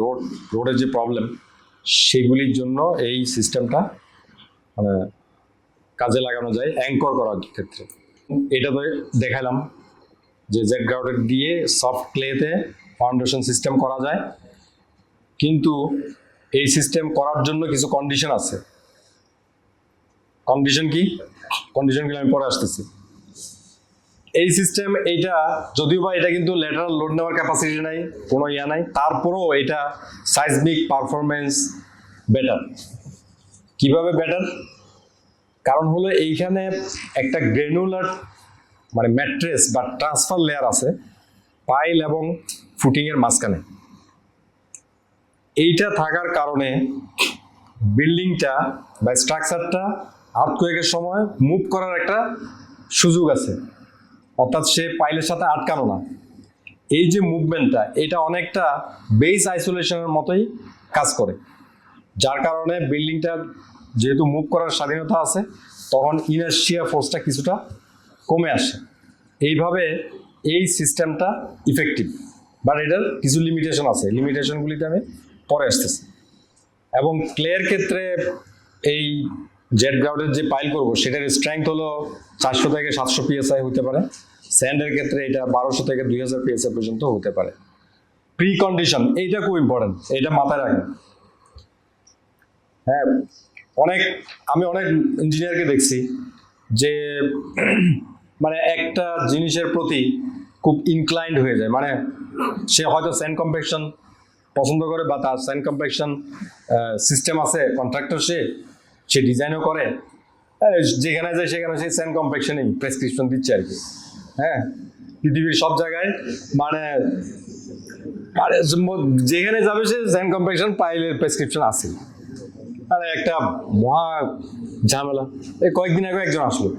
[SPEAKER 1] রোডের যে প্রবলেম, সেগুলির জন্য এই সিস্টেমটা মানে কাজে লাগানো যায় অ্যাঙ্কর করার ক্ষেত্রে। এটা তো দেখালাম যে জেট গ্রাউটেড দিয়ে সফট ক্লেতে ফাউন্ডেশন সিস্টেম করা যায়, কিন্তু এই সিস্টেম করার জন্য কিছু কন্ডিশন আছে। কন্ডিশনগুলো আমি পরে আসতেছি। এই সিস্টেম, এইটা যদিও বা এটা কিন্তু ল্যাটারাল লোড নেওয়ার ক্যাপাসিটি নাই, কোনো নাই, তারপরেও এটা সাইজমিক পারফরমেন্স বেটার। কিভাবে বেটার? কারণ হলো এইখানে একটা গ্রেনুলার মানে ম্যাট্রেস বা ট্রান্সফার লেয়ার আছে পাইল এবং ফুটিং এর মাঝখানে। এইটা থাকার কারণে বিল্ডিংটা বা স্ট্রাকচারটা আর্থকোয়েকের সময় মুভ করার একটা সুযোগ আছে, অর্থাৎ সে পাইলের সাথে আটকানো না। এই যে মুভমেন্টটা, এটা অনেকটা বেস আইসোলেশনের মতোই কাজ করে, যার কারণে বিল্ডিংটা যেহেতু মুভ করার স্বাধীনতা আছে, তখন ইনার্শিয়া ফোর্সটা কিছুটা কমে আসে। এইভাবে এই সিস্টেমটা ইফেক্টিভ, বাট এটার কিছু লিমিটেশন আছে, লিমিটেশনগুলিতে আমি পরে আসতেছি। এবং ক্লের ক্ষেত্রে এই জেট গ্রাউন্ডের যে পাইল করব সেটার স্ট্রেংথ হলো 400 থেকে 700 PSI হতে পারে। স্যান্ডের ক্ষেত্রে এটা 1200 থেকে 2000 PSI পর্যন্ত হতে পারে। প্রি কন্ডিশন এইটা খুব ইম্পর্টেন্ট, এটা মাথায় রাখেন। হ্যাঁ, আমি অনেক ইঞ্জিনিয়ারকে দেখছি যে মানে একটা জিনিসের প্রতি খুব ইনক্লাইন্ড হয়ে যায়, মানে সে হয়তো স্যান্ড কম্প্যাকশন পছন্দ করে বা তার স্যান্ড কম্প্যাকশন সিস্টেম আছে, কন্ট্রাক্টর সে ডিজাইনও করে, যেখানে যায় সেখানে সেই স্যান্ড কম্প্যাকশনেই প্রেসক্রিপশন দিচ্ছে আর কি। হ্যাঁ, পৃথিবীর সব জায়গায় মানে যেখানে যাবে সে স্যান্ড কম্প্যাকশন পাইলের প্রেসক্রিপশন আছে। আরে একটা মহা ঝামেলা। এই কয়েকদিন আগে একজন আসলো,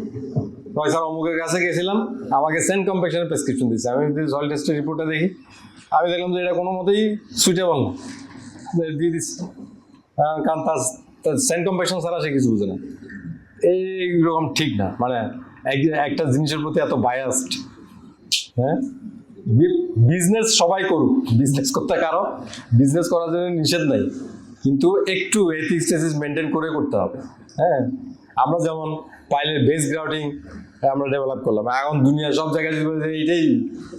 [SPEAKER 1] স্যার অমুকের কাছে গেছিলাম, আমাকে স্যান্ড কম্প্যাকশনের প্রেসক্রিপশন দিচ্ছে। আমি সয়েল টেস্টের রিপোর্টটা দেখি, আমি দেখলাম যে এটা কোনো মতেই সুইটেবল না, দিয়ে দিচ্ছি। কারণ তার স্যান্ড কম্প্যাকশন ছাড়া সে কিছু বুঝে না। এইরকম ঠিক না, মানে একটা জিনিসের প্রতি এত বায়াসড। হ্যাঁ, বিজনেস সবাই করুক, বিজনেস করতে কারো বিজনেস করার জন্য নিষেধ নাই, কিন্তু একটু এথিক্স টেথিক্স মেনটেন করে করতে হবে। হ্যাঁ, আমরা যেমন পাইলের বেস গ্রাউটিং আমরা ডেভেলপ করলাম, এখন দুনিয়া সব জায়গায় এইটাই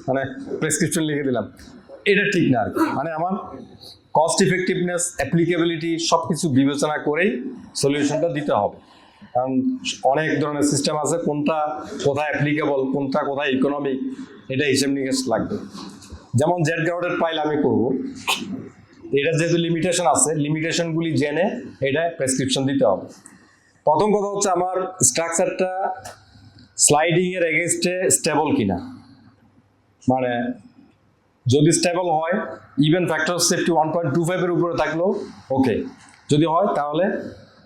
[SPEAKER 1] মানে প্রেসক্রিপশন লিখে দিলাম, এটা ঠিক না আর কি। মানে আমার কস্ট ইফেক্টিভনেস, অ্যাপ্লিকেবিলিটি সব কিছু বিবেচনা করেই সলিউশনটা দিতে হবে, কারণ অনেক ধরনের সিস্টেম আছে, কোনটা কোথায় অ্যাপ্লিকেবল, কোনটা কোথায় ইকোনমিক, এটা হিসেব নিকেশ লাগবে। যেমন জেট গ্রাউন্ডের পাইল আমি করব, এটা যেহেতু লিমিটেশন আছে, লিমিটেশনগুলি জেনে এটা প্রেসক্রিপশন দিতে হবে। প্রথম কথা হচ্ছে আমার স্ট্রাকচারটা স্লাইডিং এর এগেনস্টে স্টেবল কিনা, মানে যদি স্টেবল হয়, ইভেন ফ্যাক্টর অফ সেফটি 1.25 এর উপরে থাকলেও ওকে, যদি হয় তাহলে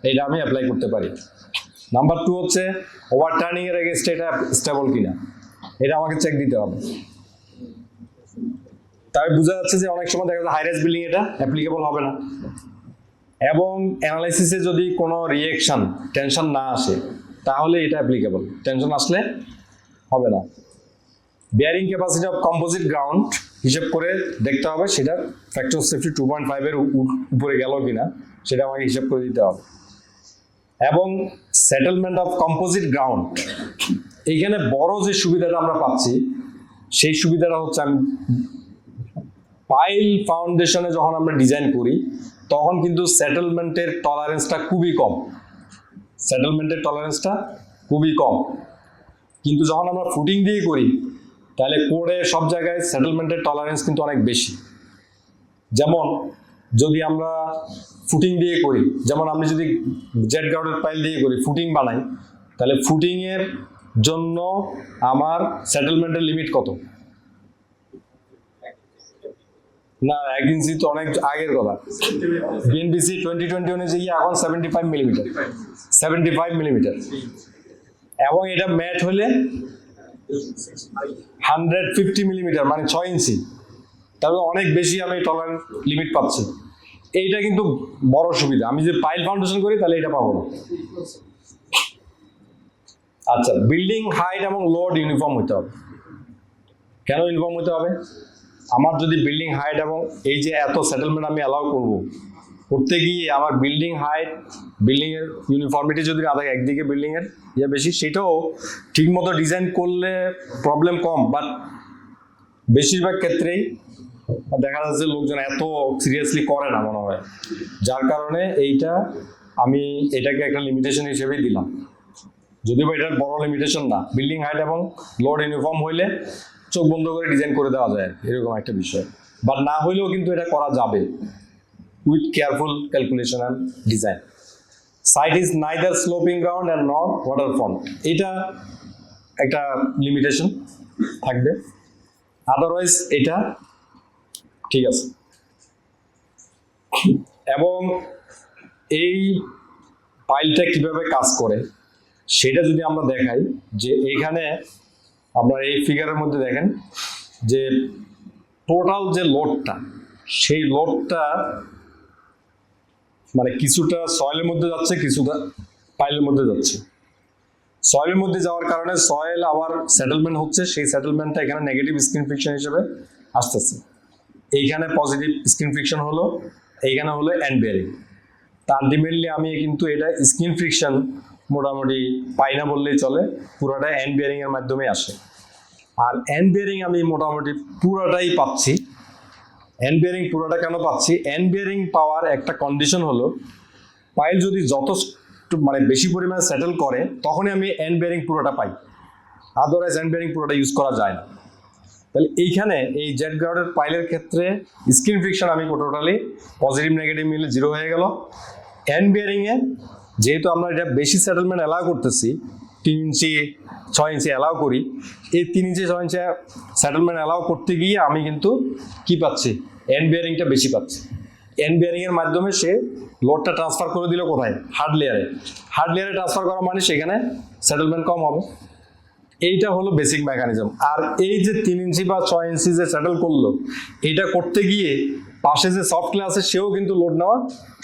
[SPEAKER 1] এটা আমি অ্যাপ্লাই করতে পারি। নাম্বার 2 হচ্ছে ওভার টার্নিং এর এগেনস্টে এটা স্টেবল কিনা, এটা আমাকে চেক দিতে হবে। তাই বোঝা যাচ্ছে যে অনেক সময় দেখা যায় হাই রাইজ বিল্ডিং এটা অ্যাপ্লিকেবল হবে না, এবং অ্যানালাইসিসে যদি কোনো রিয়েকশন টেনশন না আসে তাহলে এটা অ্যাপ্লিকেবল, টেনশন আসলে হবে না। Bearing capacity of composite ground হিসেব করে দেখতে হবে, সেটা ফ্যাক্টর অফ সেফটি 2.5 এর উপরে গেল কিনা সেটা আমাকে হিসেব করে দিতে হবে। এবং সেটেলমেন্ট অফ কম্পোজিট গ্রাউন্ড, এইখানে বড় যে সুবিধাটা আমরা পাচ্ছি সেই সুবিধাটা হচ্ছে, আমি পাইল ফাউন্ডেশনে যখন আমরা ডিজাইন করি তখন কিন্তু সেটেলমেন্টের টলারেন্সটা খুবই কম, কিন্তু যখন আমরা ফুটিং দিয়ে করি তাহলে কোডে সব জায়গায় সেটেলমেন্টের টলারেন্স কিন্তু অনেক বেশি। যেমন যদি আমরা ফুটিং দিয়ে করি, যেমন আমি যদি জেট গ্রাউন্ডের পাইল দিয়ে করি, ফুটিং বানাই, তাহলে ফুটিংয়ের জন্য আমার সেটেলমেন্টের লিমিট কত? না, 1 ইঞ্চি তো অনেক আগের কথা। বিএনবিসি 2020 অনুযায়ী এখন 75 মিলিমিটার, এবং এটা ম্যাট হলে 150 মিলিমিটার, মানে 6 ইঞ্চি, তাহলে অনেক বেশি আমি টলারেন্স লিমিট পাচ্ছি। এইটা কিন্তু বড় সুবিধা, আমি যে পাইল ফাউন্ডেশন করি তাহলে এটা পাবো না। আচ্ছা, বিল্ডিং হাইট এবং লোড ইউনিফর্ম হতে হবে। কেন ইউনিফর্ম হতে হবে? আমার যদি বিল্ডিং হাইট এবং এই যে এত সেটেলমেন্ট আমি অ্যালাউ করতে গিয়ে আমার বিল্ডিং হাইট, বিল্ডিং এর ইউনিফর্মিটি যদি না থাকে, একদিকে বিল্ডিং এর বেশি, সেটাও ঠিক মতো ডিজাইন করলে প্রবলেম কম, বাট বেশিরভাগ ক্ষেত্রেই দেখা যাচ্ছে লোকজন এত সিরিয়াসলি করে না মনে হয়, যার কারণে আমি এটাকে একটা লিমিটেশন হিসেবেই দিলাম, যদিও এটার বড় লিমিটেশন না। বিল্ডিং হাইট এবং লোড ইউনিফর্ম হইলে চোখ বন্ধ করে ডিজাইন করে দেওয়া যায়, এরকম একটা বিষয়। বাট না হইলেও কিন্তু এটা করা যাবে with careful calculation and design. Site is neither sloping ground and not water front, এটা একটা লিমিটেশন থাকবে, আদারওয়াইজ এটা ঠিক আছে। এবং এই পাইলটা কিভাবে কাজ করে সেটা যদি আমরা দেখাই যে এখানে আপনার এই ফিগারের মধ্যে দেখেন যে টোটাল যে লোডটা, সেই লোডটা মানে কিছুটা সয়েলের মধ্যে যাচ্ছে, কিছুটা পাইলের মধ্যে যাচ্ছে। সয়েলের মধ্যে যাওয়ার কারণে সয়েল আবার সেটেলমেন্ট হচ্ছে, সেই সেটেলমেন্টটা এখানে নেগেটিভ স্কিন ফ্রিকশন হিসেবে আসতেছে। এইখানে পজিটিভ স্কিন ফ্রিকশন হলো, এইখানে হলো এন্ড বেয়ারিং। আলটিমেটলি আমি কিন্তু এটা স্কিন ফ্রিকশন মোটামুটি পাই না বললেই চলে, পুরোটা এন্ড বেয়ারিং এর মাধ্যমে আসে। আর এন্ড বেয়ারিং আমি মোটামুটি পুরোটাই পাচ্ছি। এন্ড বেয়ারিং পুরোটা কেন পাচ্ছি? এন্ড বেয়ারিং পাওয়ার একটা কন্ডিশন হলো পাইল যদি যত মানে বেশি পরিমাণে সেটেল করে তখনই আমি এন্ড বেয়ারিং পুরোটা পাই, আদারওয়াইজ এন্ড বেয়ারিং পুরোটা ইউজ করা যায় না। তাহলে এইখানে এই জেট গ্রাউন্ডের পাইলের ক্ষেত্রে স্কিন ফ্রিকশন আমি টোটালি পজিটিভ নেগেটিভ মিলে 0 হয়ে গেল। এন্ড বেয়ারিংয়ে যেহেতু আমরা এটা বেশি সেটেলমেন্ট অ্যালাউ করতেছি, 3 ইঞ্চি 6 ইঞ্চি অ্যালাউ করি, এই 3 ইঞ্চি 6 ইঞ্চি সেটেলমেন্ট অ্যালাউ করতে গিয়ে আমি কিন্তু কি পাচ্ছি? এন্ড বেয়ারিংটা বেশি পাচ্ছি। এন্ড বেয়ারিং এর মাধ্যমে সে লোডটা ট্রান্সফার করে দিল কোথায়? হার্ড লেয়ারে। হার্ড লেয়ারে ট্রান্সফার করা মানে সেখানে সেটেলমেন্ট কম হবে। এইটা হলো বেসিক মেকানিজম। আর এই যে 3 ইঞ্চি বা 6 ইঞ্চি যে সেটেল করলো, এটা করতে গিয়ে পাশে যে সফট ক্লে আছে সেও কিন্তু লোড নেওয়া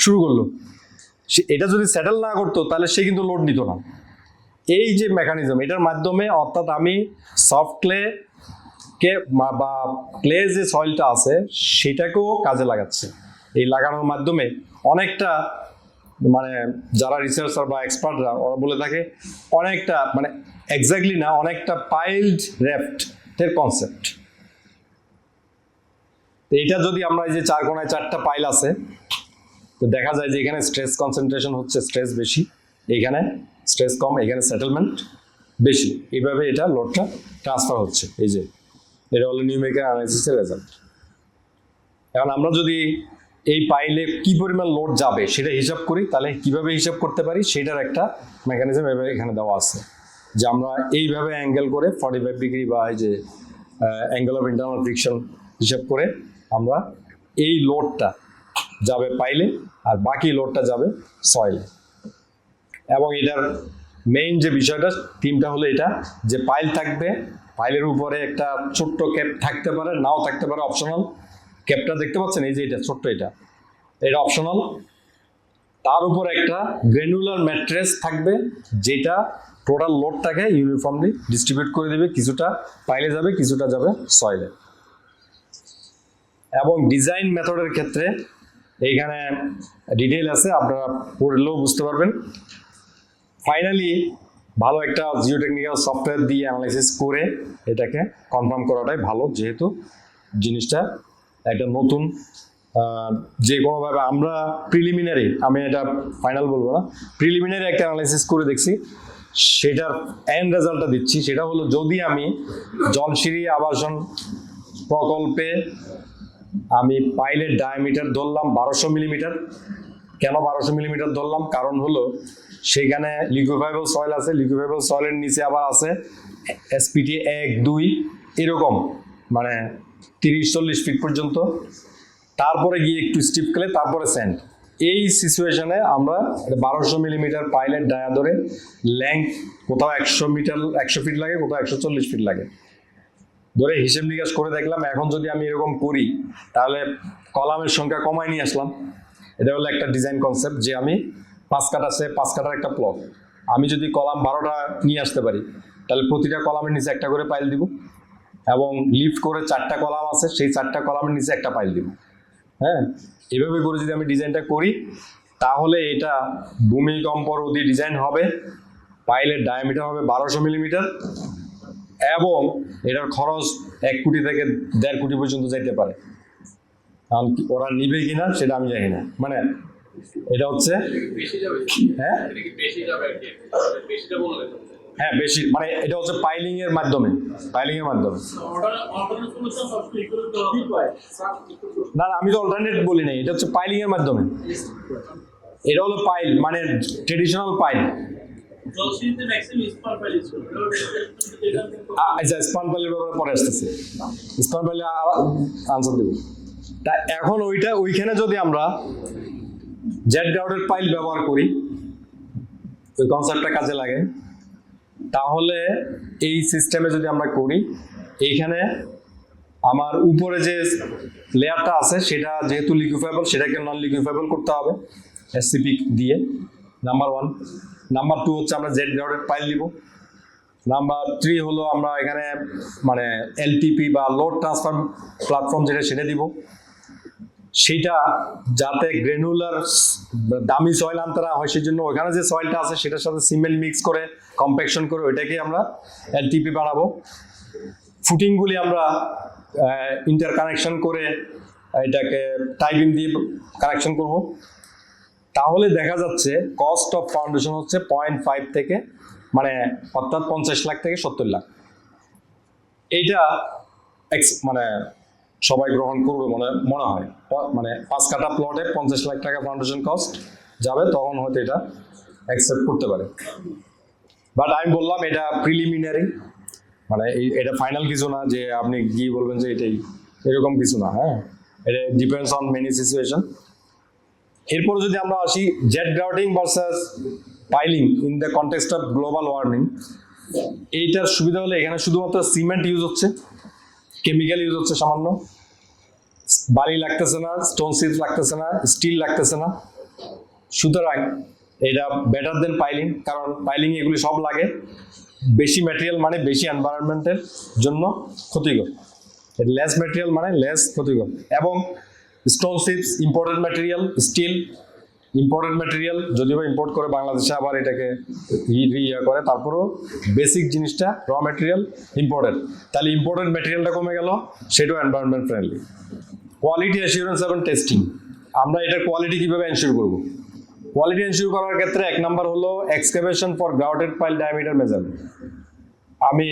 [SPEAKER 1] শুরু করলো। এটা যদি সেটেল না করতো তাহলে সে কিন্তু লোড নিত না। এই যে মেকানিজম, এটার মাধ্যমে অর্থাৎ আমি সফট ক্লে কে বা ক্লে যে সয়েলটা আছে সেটাকেও কাজে লাগাচ্ছে। এই লাগানোর মাধ্যমে অনেকটা মানে যারা রিসার্চার বা এক্সপার্টরা ওরা বলে থাকে অনেকটা মানে এক্স্যাক্টলি না, অনেকটা পাইলড র্যাফটের কনসেপ্ট। তো এটা যদি আমরা এই যে 4 কোণায় 4টা পাইল আছে, তো দেখা যায় যে এখানে স্ট্রেস কনসেন্ট্রেশন হচ্ছে, স্ট্রেস বেশি, এখানে স্ট্রেস কম, এখানে সেটেলমেন্ট বেশি। এইভাবে এটা লোডটা ট্রান্সফার হচ্ছে। এই যে এটা হলো নিউমেরিক্যাল অ্যানালাইসিসের রেজাল্ট। এখন আমরা যদি এই পাইলে কি পরিমাণ লোড যাবে সেটা হিসাব করি, তাহলে কিভাবে হিসাব করতে পারি সেটার একটা মেকানিজম এভাবে এখানে দেওয়া আছে, যে আমরা এইভাবে অ্যাঙ্গেল করে 45 ডিগ্রি বা এই যে অ্যাঙ্গেল অফ ইন্টারনাল ফ্রিকশন হিসাব করে আমরা এই লোডটা যাবে পাইলে আর বাকি লোডটা যাবে সয়েলে। এবং এটার মেইন যে বিষয়টা থিমটা হলো এটা, যে পাইল থাকবে, পাইলের উপরে একটা ছোট্ট ক্যাপ থাকতে পারে, নাও থাকতে পারে, অপশনাল। ক্যাপটা দেখতে পাচ্ছেন এই যে এটা ছোট্ট, এটা অপশনাল। তার উপর একটা গ্র্যানুলার ম্যাট্রেস থাকবে যেটা টোটাল লোডটাকে ইউনিফর্মলি ডিস্ট্রিবিউট করে দেবে, কিছুটা পাইলে যাবে, কিছুটা যাবে সয়েলে। এবং ডিজাইন মেথডের ক্ষেত্রে এইখানে ডিটেইল আছে, আপনারা পড়লেও বুঝতে পারবেন। ফাইনালি ভালো একটা জিওটেকনিক্যাল সফটওয়্যার দিয়ে অ্যানালাইসিস করে এটাকে কনফার্ম করাটাই ভালো, যেহেতু জিনিসটা একটা নতুন। যে কোনোভাবে আমরা প্রিলিমিনারি, আমি এটা ফাইনাল বলবো না, প্রিলিমিনারি একটা অ্যানালাইসিস করে দেখছি, সেটার এন্ড রেজাল্টটা দিচ্ছি। সেটা হলো যদি আমি জলসিঁড়ি আবাসন প্রকল্পে আমি পাইলের ডায়ামিটার ধরলাম 1200 মিলিমিটার। কেন 1200 মিলিমিটার ধরলাম? কারণ হলো সেখানে লিকুইফাইবল সয়েল আছে, লিকুইফাইবল সয়েলের নিচে আবার আছে এসপিটি 1, 2 এরকম, মানে 30-40 ফিট পর্যন্ত, তারপরে গিয়ে একটু স্টিপ ক্লে, তারপরে স্যান্ড। এই সিচুয়েশনে আমরা 1200 মিলিমিটার পাইলের ডায়া ধরে লেংথ কোথাও 100 ফিট লাগে, কোথাও 140 ফিট লাগে, ধরে হিসেব নিকাশ করে দেখলাম। এখন যদি আমি এরকম করি তাহলে কলামের সংখ্যা কমায় নিয়ে আসলাম। এটা হলো একটা ডিজাইন কনসেপ্ট, যে আমি 5 কাঠ আছে, 5 কাঠার একটা প্লট, আমি যদি কলাম 12টা নিয়ে আসতে পারি তাহলে প্রতিটা কলামের নিচে একটা করে পাইল দিব, এবং লিফট করে 4টা কলাম আছে, সেই 4টা কলামের নিচে একটা পাইল দিব। হ্যাঁ, এভাবে করে যদি আমি ডিজাইনটা করি তাহলে এটা ভূমিকম্প রোধী ডিজাইন হবে। পাইলের ডায়ামিটার হবে 1200 মিলিমিটার এবং এটার খরচ 1 কোটি থেকে 1.5 কোটি পর্যন্ত যেতে পারে। কারণ ওরা নিবে কিনা সেটা আমি জানি না, মানে এটা হচ্ছে হ্যাঁ হ্যাঁ বেশি, মানে এটা হচ্ছে পাইলিং এর মাধ্যমে, না আমি তো অল্টারনেট বলি নাই, এটা হচ্ছে পাইলিং এর মাধ্যমে। এটা হলো পাইল, মানে ট্রেডিশনাল পাইল। আচ্ছা, স্পান পাইলের ব্যাপারে পরে আসতেছে, স্পান পাইলে আনসার দেব। তা এখন ওইখানে যদি আমরা জেট গ্রাউন্ডের পাইল ব্যবহার করি, ওই কনসেপ্টটা কাজে লাগে। তাহলে এই সিস্টেমে যদি আমরা করি, এইখানে আমার উপরে যে লেয়ারটা আছে সেটা যেহেতু লিকুইফাইবল, সেটাকে নন লিকুইফাইবল করতে হবে এসসিপি দিয়ে, নাম্বার 1। নাম্বার 2 হচ্ছে আমরা জেড গ্রাউন্ডেড পাইল দিব। নাম্বার 3 হলো আমরা এখানে মানে এলটিপি বা লোড ট্রান্সফার প্ল্যাটফর্ম যেটা সেটা দিব, সেটা যাতে গ্রেনুলার দামি সয়েল আনতে না হয়, সেই জন্য ওখানে যে সয়েলটা আছে সেটার সাথে সিমেন্ট মিক্স করে কম্প্যাকশন করে ওইটাকে আমরা এলটিপি বানাবো। ফুটিংগুলি আমরা ইন্টার কানেকশন করে এটাকে টাইপিং দিয়ে কানেকশন করব। তাহলে দেখা যাচ্ছে কস্ট অফ ফাউন্ডেশন হচ্ছে 0.5 থেকে মানে অর্থাৎ 50 লাখ থেকে 70 লাখ। এইটা মানে সবাই গ্রহণ করবে মনে হয়, মানে 5 কাঠা প্লটে 50 লাখ টাকা ফাউন্ডেশন কস্ট যাবে, তখন হয়তো এটা অ্যাকসেপ্ট করতে পারে। বাট আমি বললাম এটা প্রিলিমিনারি, মানে এটা ফাইনাল কিছু না যে আপনি গিয়ে বলবেন যে এটাই, এরকম কিছু না। হ্যাঁ, এটা ডিপেন্ডস অন মেনি সিচুয়েশন। এরপর যদি আমরা আসি jet grouting versus piling in the context of global warming, এইটার সুবিধা হলো এখানে শুধুমাত্র সিমেন্ট ইউজ হচ্ছে, কেমিক্যাল ইউজ হচ্ছে সামান্য, বালি লাগতেছে না, স্টোন সিলস লাগতেছে না, স্টিল লাগতেছে না। সুতরাং এটা বেটার দেন পাইলিং, কারণ পাইলিং এগুলি সব লাগে, বেশি ম্যাটেরিয়াল মানে বেশি এনভায়রনমেন্টের জন্য ক্ষতিকর, লেস ম্যাটেরিয়াল মানে লেস ক্ষতিকর। এবং stone chips imported material, steel imported material, যদিও ইম্পোর্ট করে বাংলাদেশে আবার এটাকে ইয়ে করে, তারপরেও বেসিক জিনিসটা র ম্যাটেরিয়াল ইম্পোর্টেড। তাহলে ইম্পোর্টেড ম্যাটেরিয়ালটা কমে গেল, সেটাও এনভায়রনমেন্ট ফ্রেন্ডলি। কোয়ালিটি অ্যাসিউরেন্স এবং টেস্টিং, আমরা এটার কোয়ালিটি কিভাবে এনশিওর করব? কোয়ালিটি এনশিওর করার ক্ষেত্রে 1 নাম্বার হলো excavation for grouted pile diameter measurement. আমি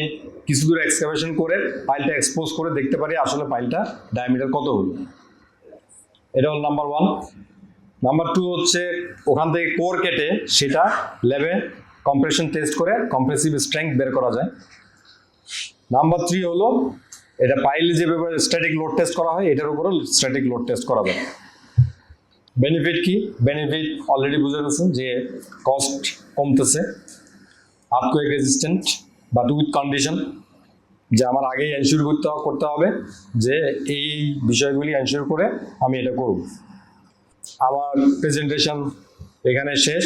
[SPEAKER 1] কিছু দূর এক্সকাভেশন করে পাইলটা এক্সপোজ করে দেখতে পারি আসলে পাইলটা ডায়ামিটার কত হলো, এটা হল নাম্বার 1। নাম্বার 2 হচ্ছে ওখান থেকে কোর কেটে সেটা ল্যাবে কম্প্রেশন টেস্ট করে কম্প্রেসিভ স্ট্রেংথ বের করা যায়। নাম্বার 3 হলো এটা পাইলে যেভাবে স্ট্যাটিক লোড টেস্ট করা হয়, এটার উপরও স্ট্যাটিক লোড টেস্ট করা যায়। বেনিফিট কি? বেনিফিট অলরেডি বুঝে গেছেন যে কস্ট কমতেছে, earthquake resistant but with condition যে আমার আগেই এনশিওর করতে হবে যে এই বিষয়গুলি এনশিওর করে আমি এটা করব। আমার প্রেজেন্টেশন এখানে শেষ।